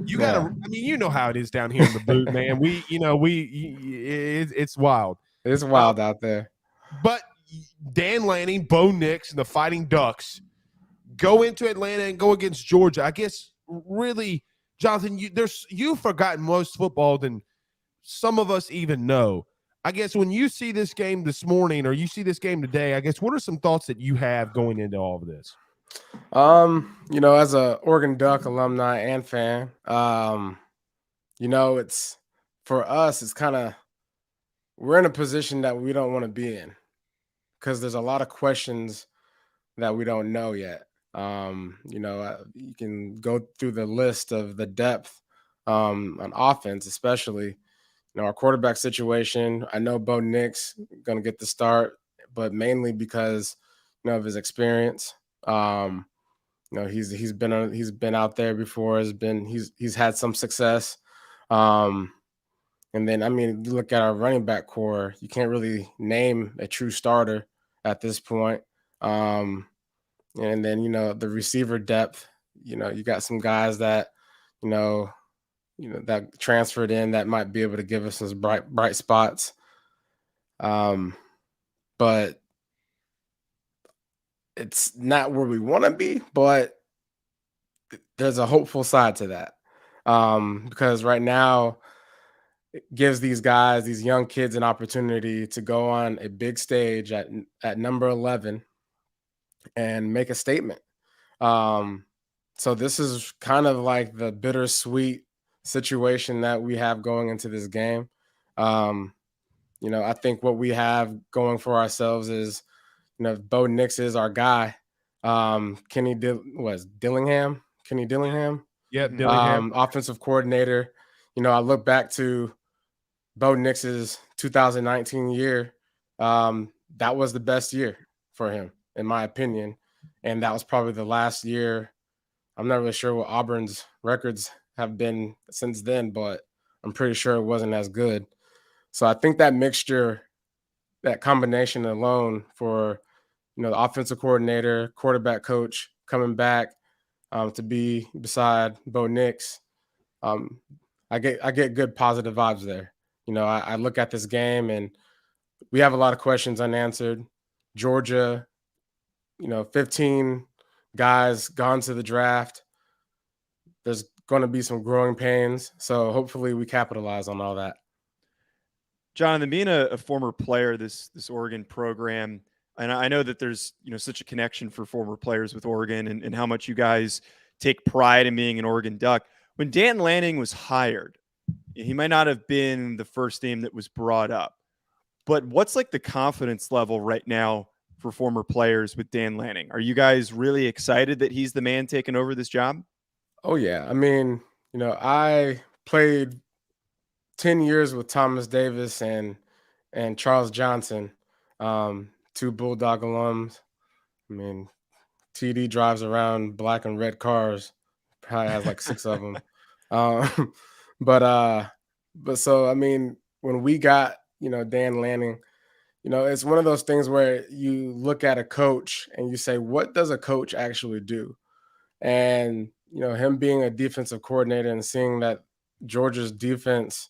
you gotta. I mean, you know how it is down here in the boot, man. It's wild. It's wild out there. But Dan Lanning, Bo Nix, and the Fighting Ducks go into Atlanta and go against Georgia. I guess really, Jonathan, you've forgotten most football than some of us even know. I guess when you see this game this morning or you see this game today, I guess what are some thoughts that you have going into all of this? As a Oregon Duck alumni and fan, it's for us, it's kind of, we're in a position that we don't want to be in because there's a lot of questions that we don't know yet. You can go through the list of the depth on offense, especially. Our quarterback situation, I know Bo Nix going to get the start, but mainly because, of his experience. He's been out there before, he's had some success. And then, you look at our running back core, you can't really name a true starter at this point. And then, the receiver depth, you got some guys that, that transferred in that might be able to give us some bright spots. But it's not where we want to be, but there's a hopeful side to that. Because right now it gives these guys, these young kids, an opportunity to go on a big stage at number 11 and make a statement. So this is kind of like the bittersweet situation that we have going into this game. I think what we have going for ourselves is, Bo Nix is our guy. Kenny Dillingham? Kenny Dillingham? Yeah, Dillingham. Offensive coordinator. I look back to Bo Nix's 2019 year. That was the best year for him, in my opinion. And that was probably the last year. I'm not really sure what Auburn's records have been since then, but I'm pretty sure it wasn't as good. So I think that mixture, that combination alone for, the offensive coordinator, quarterback coach coming back to be beside Bo Nix, I get good positive vibes there. I look at this game and we have a lot of questions unanswered. Georgia, 15 guys gone to the draft. There's going to be some growing pains. So hopefully we capitalize on all that. Jonathan, being a former player, this Oregon program, and I know that there's such a connection for former players with Oregon and how much you guys take pride in being an Oregon Duck. When Dan Lanning was hired, he might not have been the first name that was brought up, but what's like the confidence level right now for former players with Dan Lanning? Are you guys really excited that he's the man taking over this job? Oh yeah. I mean, I played 10 years with Thomas Davis and Charles Johnson, two Bulldog alums. I mean, TD drives around black and red cars, probably has like 6 of them. But so, I mean, when we got, Dan Lanning, it's one of those things where you look at a coach and you say, what does a coach actually do? And, him being a defensive coordinator and seeing that Georgia's defense,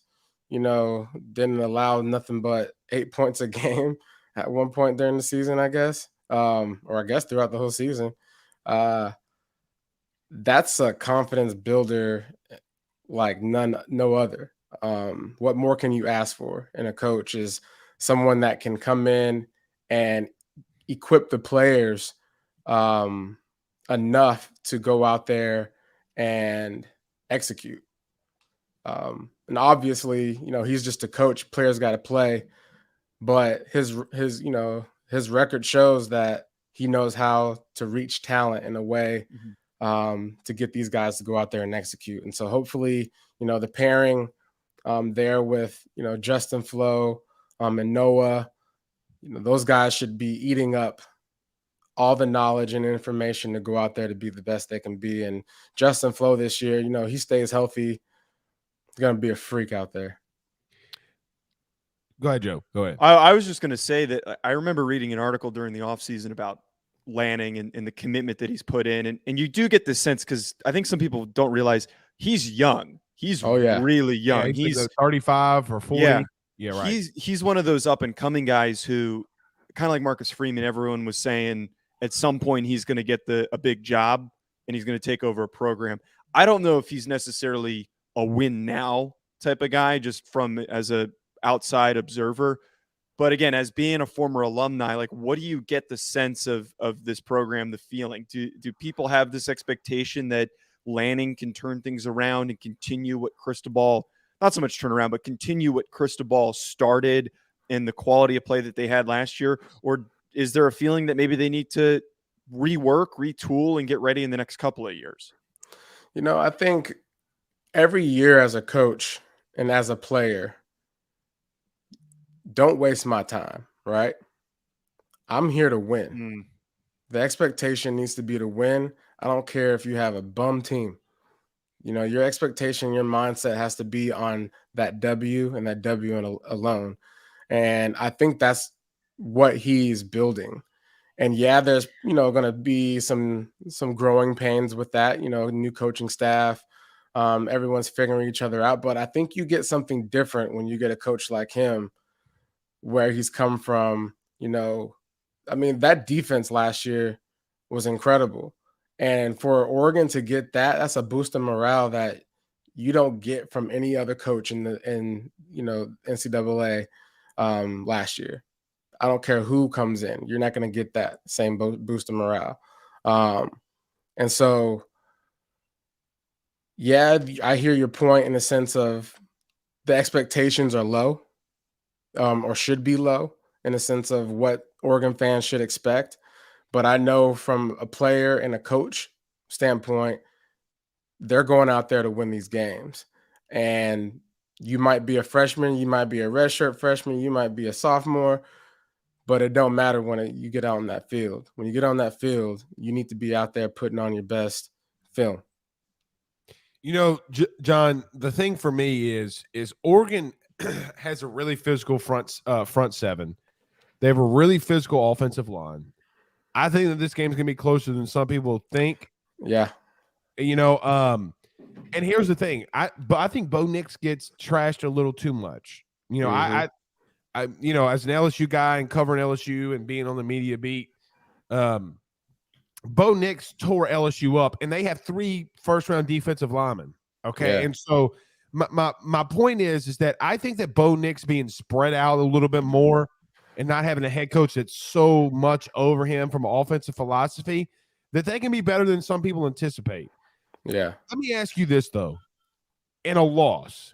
didn't allow nothing but 8 points a game at one point during the season, I guess, or I guess throughout the whole season. That's a confidence builder like no other. What more can you ask for in a coach is someone that can come in and equip the players enough to go out there and execute. And obviously, he's just a coach. Players got to play, but his record shows that he knows how to reach talent in a way to get these guys to go out there and execute. And so hopefully, the pairing there with, Justin Flo and Noah, those guys should be eating up all the knowledge and information to go out there to be the best they can be. And Justin Flo this year, he stays healthy. He's going to be a freak out there. Go ahead, Joe. Go ahead. I was just going to say that I remember reading an article during the offseason about Lanning and the commitment that he's put in. And you do get this sense because I think some people don't realize he's young. He's really young. Yeah, he's like 35 or 40. Yeah, right. He's one of those up and coming guys who, kind of like Marcus Freeman, everyone was saying at some point he's going to get a big job and he's going to take over a program. I don't know if he's necessarily a win now type of guy, just from as a outside observer. But again, as being a former alumni, like, what do you get the sense of this program, the feeling? Do people have this expectation that Lanning can turn things around and continue what Cristobal, not so much turn around, but continue what Cristobal started in the quality of play that they had last year? Or is there a feeling that maybe they need to rework, retool, and get ready in the next couple of years? I think every year as a coach and as a player, don't waste my time, right? I'm here to win. The expectation needs to be to win. I don't care if you have a bum team. Your expectation, your mindset has to be on that W and that W alone. And I think that's what he's building. And yeah, there's going to be some growing pains with that. New coaching staff, everyone's figuring each other out. But I think you get something different when you get a coach like him, where he's come from. That defense last year was incredible, and for Oregon to get that, that's a boost of morale that you don't get from any other coach in NCAA last year. I don't care who comes in. You're not going to get that same boost of morale. And so, yeah, I hear your point in the sense of the expectations are low, or should be low in the sense of what Oregon fans should expect. But I know from a player and a coach standpoint, they're going out there to win these games. And you might be a freshman, you might be a redshirt freshman, you might be a sophomore, but it don't matter when you get out on that field. When you get on that field, you need to be out there putting on your best film. John, the thing for me is Oregon has a really physical front seven. They have a really physical offensive line. I think that this game is going to be closer than some people think. Yeah. And here's the thing. I think Bo Nix gets trashed a little too much. I as an LSU guy and covering LSU and being on the media beat, Bo Nix tore LSU up, and they have 3 first-round defensive linemen. Okay, Yeah. And so my point is that I think that Bo Nix being spread out a little bit more and not having a head coach that's so much over him from an offensive philosophy, that they can be better than some people anticipate. Yeah. Let me ask you this, though. In a loss,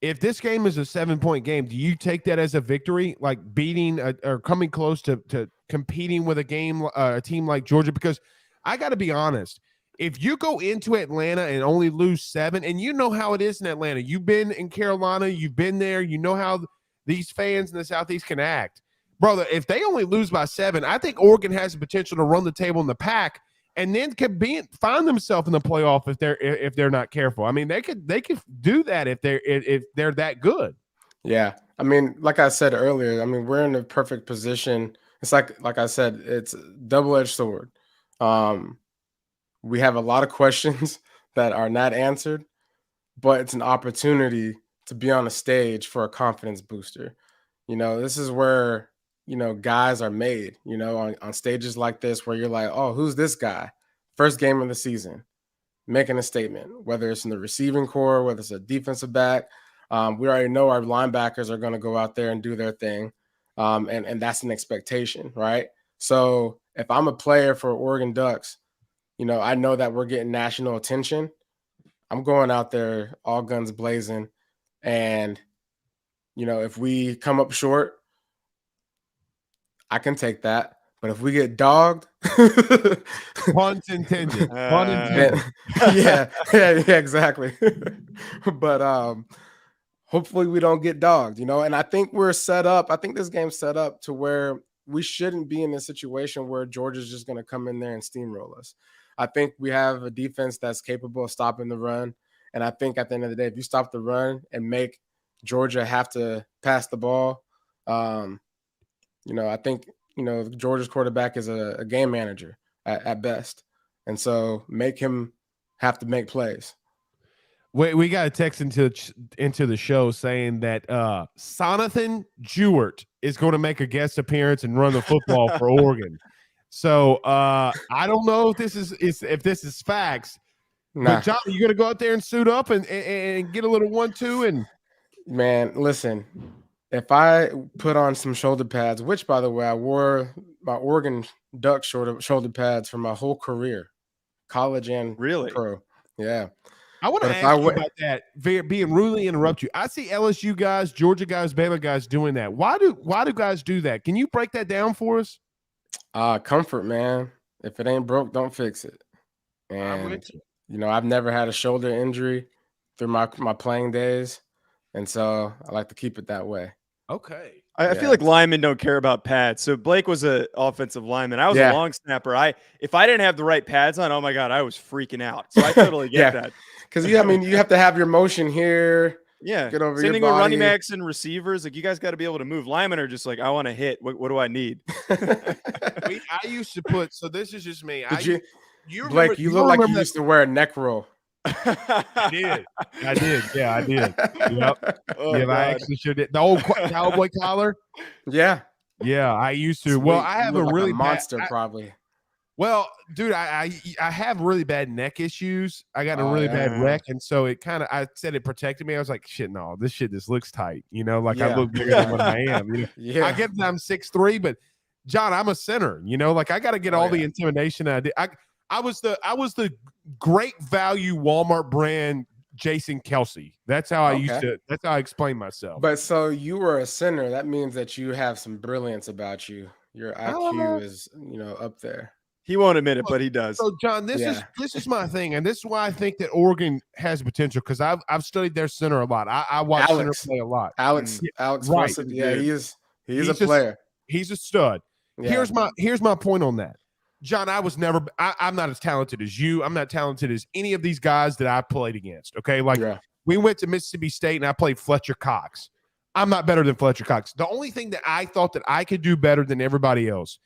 if this game is a 7-point game, do you take that as a victory, like beating or coming close to competing with a team like Georgia? Because I got to be honest, if you go into Atlanta and only lose 7, and you know how it is in Atlanta, you've been in Carolina, you've been there, you know how these fans in the Southeast can act. Brother, if they only lose by 7, I think Oregon has the potential to run the table in the pack and then find themselves in the playoff if they're not careful. I mean, they could do that if they're that good. Yeah. I mean, like I said earlier, we're in the perfect position. It's like I said, it's a double-edged sword. We have a lot of questions that are not answered, but it's an opportunity to be on a stage for a confidence booster. This is where, guys are made, on stages like this where you're like, oh, who's this guy? First game of the season, making a statement, whether it's in the receiving core, whether it's a defensive back. We already know our linebackers are going to go out there and do their thing. And that's an expectation, right? So if I'm a player for Oregon Ducks, I know that we're getting national attention. I'm going out there all guns blazing. And, if we come up short, I can take that. But if we get dogged, Pun intended. Pun intended. yeah, exactly. But hopefully we don't get dogged, and I think we're set up. I think this game's set up to where we shouldn't be in a situation where Georgia's just going to come in there and steamroll us. I think we have a defense that's capable of stopping the run. And I think at the end of the day, if you stop the run and make Georgia have to pass the ball, I think, Georgia's quarterback is a game manager at best. And so make him have to make plays. We got a text into the show saying that Sonathan Stewart is going to make a guest appearance and run the football for Oregon. So I don't know if this is facts. Nah. But John, you going to go out there and suit up and get a little 1-2 and man, listen. If I put on some shoulder pads, which, by the way, I wore my Oregon Duck shoulder pads for my whole career, college and really pro. Yeah. I want to ask you about that, being rudely interrupt you. I see LSU guys, Georgia guys, Baylor guys doing that. Why do guys do that? Can you break that down for us? Comfort, man. If it ain't broke, don't fix it. And, I've never had a shoulder injury through my playing days. And so I like to keep it that way. Okay. I feel like linemen don't care about pads. So Blake was an offensive lineman. I was a long snapper. If I didn't have the right pads on, oh my God, I was freaking out. So I totally get that. Because you have to have your motion here. Yeah. Get over Same your thing with body. running backs and receivers. Like, you guys got to be able to move. Linemen are just like, I want to hit. What do I need? I used to put. So this is just me. You remember, Blake, you look like you used to wear a neck roll. I did. Yeah, I did. Yep. Oh, yeah, I God. actually sure did. The old cowboy collar. Yeah. Yeah, I used to. Sweet. Well, I You have look a like really monster, bad, probably. well, dude, I have really bad neck issues. I got a really bad wreck, and so it kind of. I said it protected me. I was like, shit, no, this shit just looks tight. You know, like I look bigger than what I am. You know? Yeah. I get that I'm 6'3", but John, I'm a center. You know, like I got to get all the intimidation I did. I was the great value Walmart brand Jason Kelsey. That's how I used to. That's how I explain myself. But so you were a center. That means that you have some brilliance about you. Your IQ is, up there. He won't admit it, but he does. So, John, this is my thing, and this is why I think that Oregon has potential because I've studied their center a lot. I watch center play a lot. Alex, right? Fussett, yeah, he's a player. He's a stud. Yeah. Here's my point on that, John. I'm not as talented as you. I'm not talented as any of these guys that I played against. Okay, like we went to Mississippi State and I played Fletcher Cox. I'm not better than Fletcher Cox. The only thing that I thought that I could do better than everybody else,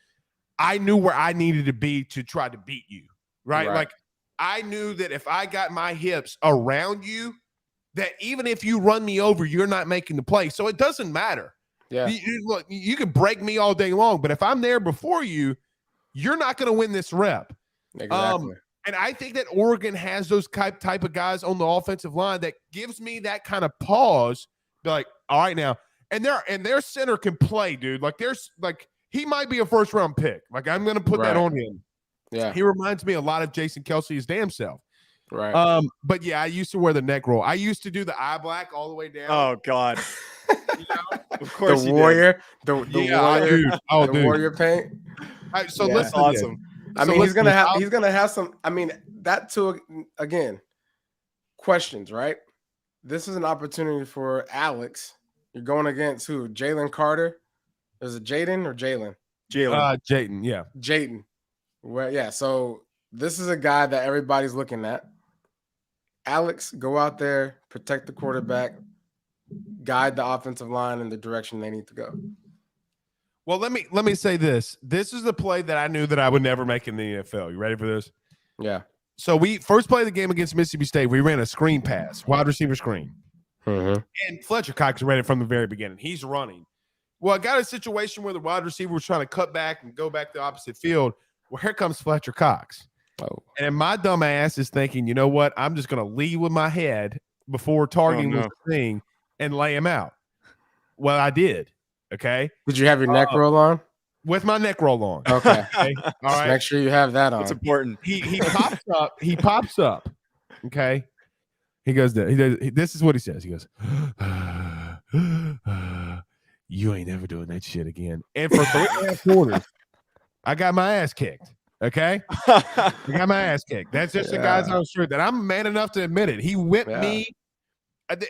I knew where I needed to be to try to beat you, right? Like I knew that if I got my hips around you, that even if you run me over, you're not making the play. So it doesn't matter. Yeah. Look, you can break me all day long, but if I'm there before you, you're not going to win this rep. Exactly. And I think that Oregon has those type of guys on the offensive line that gives me that kind of pause. Be like, all right now, and their center can play, dude. Like he might be a first round pick. Like I'm going to put that on him. Yeah. He reminds me a lot of Jason Kelsey, his damn self. Right. But yeah, I used to wear the neck roll. I used to do the eye black all the way down. Oh God. Of course, the warrior, the warrior, dude. Oh, the dude. warrior paint. So listen, awesome. I mean, he's gonna have some. I mean, that too. Again, questions, right? This is an opportunity for Alex. You're going against who? Jalen Carter. Is it Jaden or Jalen? Jayden, yeah. Jayden. Well, yeah. So this is a guy that everybody's looking at. Alex, go out there, protect the quarterback, guide the offensive line in the direction they need to go. Well, let me say this. This is the play that I knew that I would never make in the NFL. You ready for this? Yeah. So we first play the game against Mississippi State. We ran a screen pass, wide receiver screen. Mm-hmm. And Fletcher Cox ran it from the very beginning. He's running. Well, I got a situation where the wide receiver was trying to cut back and go back the opposite field. Well, here comes Fletcher Cox. Oh. And my dumb ass is thinking, you know what? I'm just going to lead with my head before targeting this thing and lay him out. Well, I did. Okay. Did you have your neck roll on? With my neck roll on. Okay. All right. Make sure you have that on. It's important. He pops up. He pops up. Okay. He goes, this is what he says. He goes, you ain't ever doing that shit again. And for 3.5 quarters, I got my ass kicked. Okay. I got my ass kicked. That's just the guys on the street that I'm man enough to admit it. He whipped me.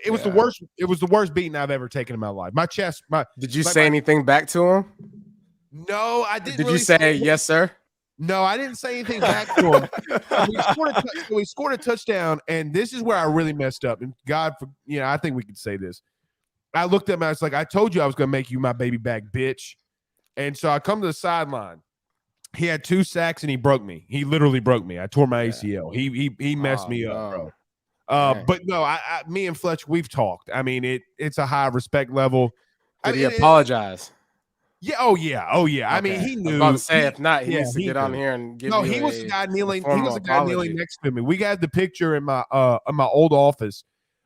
It was the worst. It was the worst beating I've ever taken in my life. My chest. Did you say anything back to him? No, I didn't. Did you say yes, sir? No, I didn't say anything back to him. We scored a touchdown, and this is where I really messed up. And God, I think we could say this. I looked at him. I was like, I told you I was going to make you my baby back, bitch. And so I come to the sideline. He had 2 sacks, and he broke me. He literally broke me. I tore my ACL. He messed me up, bro. But no, me and Fletch, we've talked. I mean, it's a high respect level. Did he apologize? Yeah. Oh yeah. Okay. I mean, he knew. I was about to say, if not, he needs to get on here and give. No, he was the guy kneeling. He was the guy kneeling next to me. We got the picture in my old office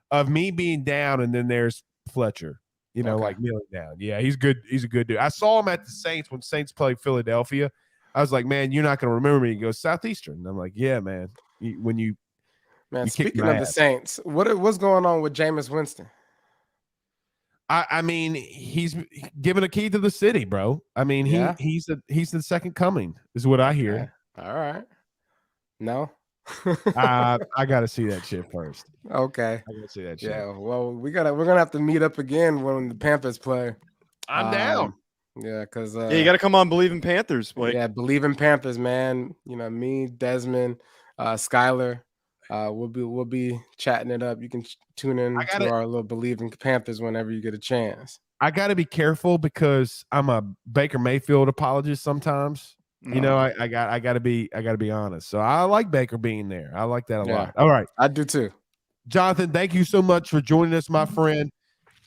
of me being down, and then there's Fletcher. Like kneeling down. Yeah, he's good. He's a good dude. I saw him at the Saints when Saints played Philadelphia. I was like, man, you're not going to remember me. He goes, Southeastern. And I'm like, yeah, man. Speaking of the Saints, what's going on with Jameis Winston? I mean, he's given a key to the city, bro. I mean, he's the second coming, is what I hear. All right. No. I got to see that shit first. Okay. I got to see that shit. Yeah. Well, we're gonna have to meet up again when the Panthers play. I'm down. Yeah, because you got to come on Bleav in Panthers, Blake. Yeah, Bleav in Panthers, man. Me, Desmond, Skylar. We'll be chatting it up. You can tune in to our little Bleav in Panthers whenever you get a chance. I got to be careful because I'm a Baker Mayfield apologist sometimes. You know, I got to be honest. So I like Baker being there. I like that a lot. All right. I do too. Jonathan, thank you so much for joining us, my friend.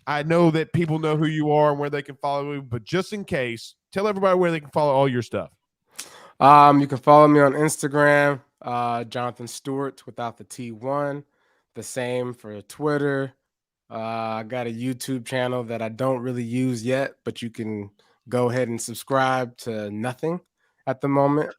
I know that people know who you are and where they can follow you, but just in case, tell everybody where they can follow all your stuff. You can follow me on Instagram, Jonathan Stewart without the T1. The same for Twitter. I got a YouTube channel that I don't really use yet, but you can go ahead and subscribe to nothing at the moment.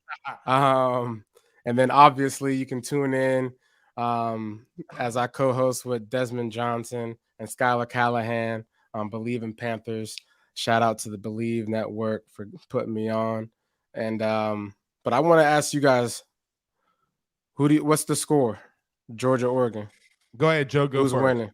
And then obviously you can tune in as I co-host with Desmond Johnson and Skylar Callahan on Bleav in Panthers. Shout out to the Bleav Network for putting me on. And but I want to ask you guys, what's the score? Georgia, Oregon. Go ahead, Joe. Who's winning?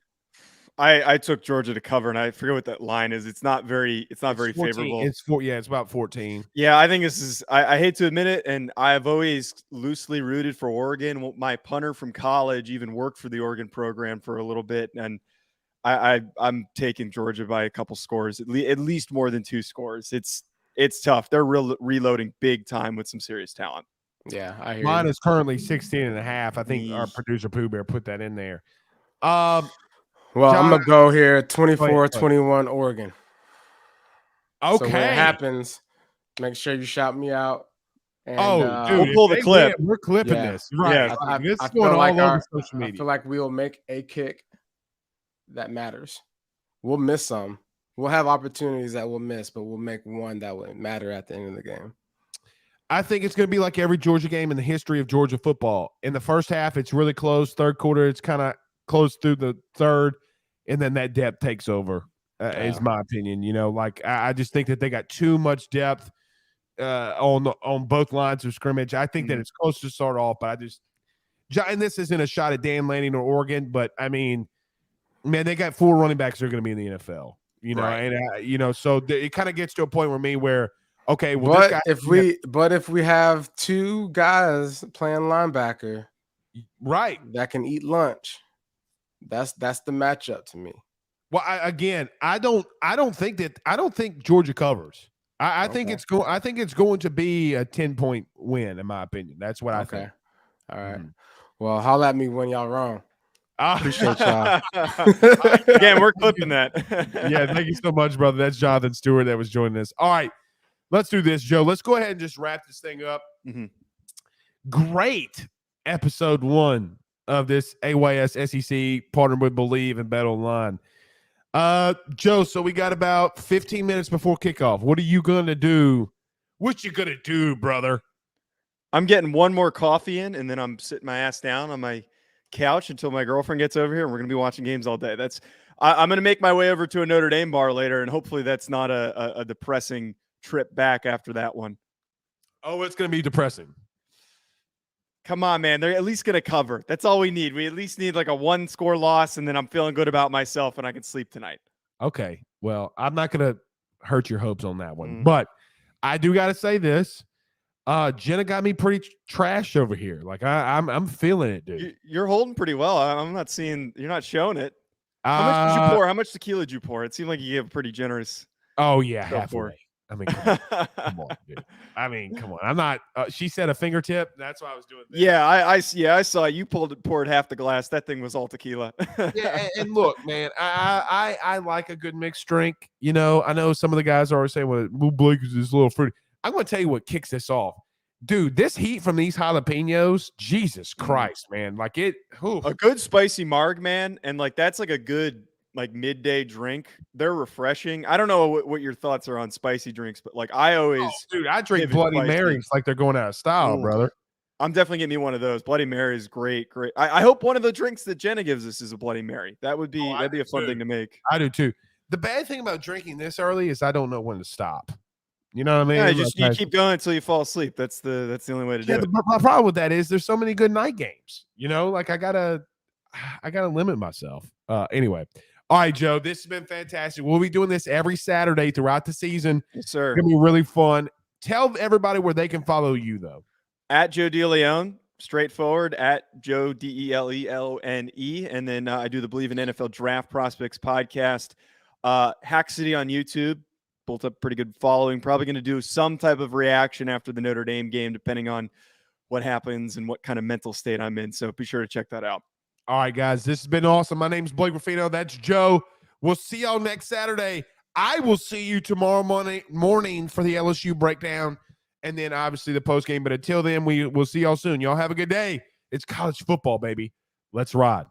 I took Georgia to cover, and I forget what that line is. It's not very favorable. It's about 14. Yeah, I think this is. I hate to admit it, and I've always loosely rooted for Oregon. My punter from college even worked for the Oregon program for a little bit, and I'm taking Georgia by a couple scores, at least more than 2 scores. It's tough. They're reloading big time with some serious talent. Yeah, I hear Mine you. is currently 16.5. I think our producer Pooh Bear put that in there. Well, John, I'm going to go here 24-21 Oregon. Okay. So when it happens, make sure you shout me out. And, dude, we'll pull the clip. We're clipping this. Right. Yeah. This I is going feel like all over social media. I feel like we'll make a kick that matters. We'll miss some. We'll have opportunities that we'll miss, but we'll make one that will matter at the end of the game. I think it's going to be like every Georgia game in the history of Georgia football. In the first half, it's really close. Third quarter, it's kind of close through the third. And then that depth takes over, is my opinion. You know, like I just think that they got too much depth on both lines of scrimmage. I think that it's close to start off, but and this isn't a shot at Dan Lanning or Oregon, but I mean, man, they got 4 running backs that are going to be in the NFL. You know, right. And so it kind of gets to a point where okay, well, but if we have 2 guys playing linebacker, right, that can eat lunch. That's the matchup to me. Well, I don't think Georgia covers. I think it's going to be a 10-point win, in my opinion. That's what I think. All right. Well, holla at me when y'all wrong. Appreciate y'all. Again, we're clipping that. Yeah, thank you so much, brother. That's Jonathan Stewart that was joining us. All right, let's do this, Joe. Let's go ahead and just wrap this thing up. Great episode 1 of this AYS SEC partnered with Bleav and Bet Online. Joe, so we got about 15 minutes before kickoff. What are you going to do? What you going to do, brother? I'm getting one more coffee in, and then I'm sitting my ass down on my couch until my girlfriend gets over here, and we're going to be watching games all day. I'm going to make my way over to a Notre Dame bar later, and hopefully that's not a depressing trip back after that one. Oh, it's going to be depressing. Come on, man. They're at least going to cover. That's all we need. We at least need like a 1-score loss, and then I'm feeling good about myself, and I can sleep tonight. Okay. Well, I'm not going to hurt your hopes on that one. But I do got to say this. Jenna got me pretty trash over here. Like I'm feeling it, dude. You're holding pretty well. I'm not seeing. You're not showing it. How much did you pour? How much tequila did you pour? It seemed like you gave a pretty generous. Oh yeah, halfway. I mean, come on, dude. I mean, come on. I'm not. She said a fingertip. That's why I was doing this. Yeah, I saw you poured half the glass. That thing was all tequila. Yeah, and look, man, I like a good mixed drink. You know, I know some of the guys are always saying, "Well, Blake is this little fruity." I'm going to tell you what kicks this off, dude. This heat from these jalapenos, Jesus Christ, man! Like it. A good spicy marg, man, and like that's like a good. Like midday drink. They're refreshing. I don't know what your thoughts are on spicy drinks, but like I always, I drink Bloody Marys like they're going out of style, brother. I'm definitely getting me one of those. Bloody Mary is great. I hope one of the drinks that Jenna gives us is a Bloody Mary. That'd be a fun thing to make. I do too. The bad thing about drinking this early is I don't know when to stop. You know what I mean? Yeah, you keep going until you fall asleep. That's the only way to do it. My problem with that is there's so many good night games. You know, like I gotta limit myself. Anyway. All right, Joe, this has been fantastic. We'll be doing this every Saturday throughout the season. Yes, sir. It's going to be really fun. Tell everybody where they can follow you, though. At Joe DeLeon straightforward at Joe DELELONE. And then I do the Bleav in NFL Draft Prospects podcast. Hack City on YouTube built up pretty good following. Probably going to do some type of reaction after the Notre Dame game, depending on what happens and what kind of mental state I'm in. So be sure to check that out. All right, guys, this has been awesome. My name's Blake Ruffino. That's Joe. We'll see y'all next Saturday. I will see you tomorrow morning for the LSU breakdown and then obviously the post game. But until then, we'll see y'all soon. Y'all have a good day. It's college football, baby. Let's ride.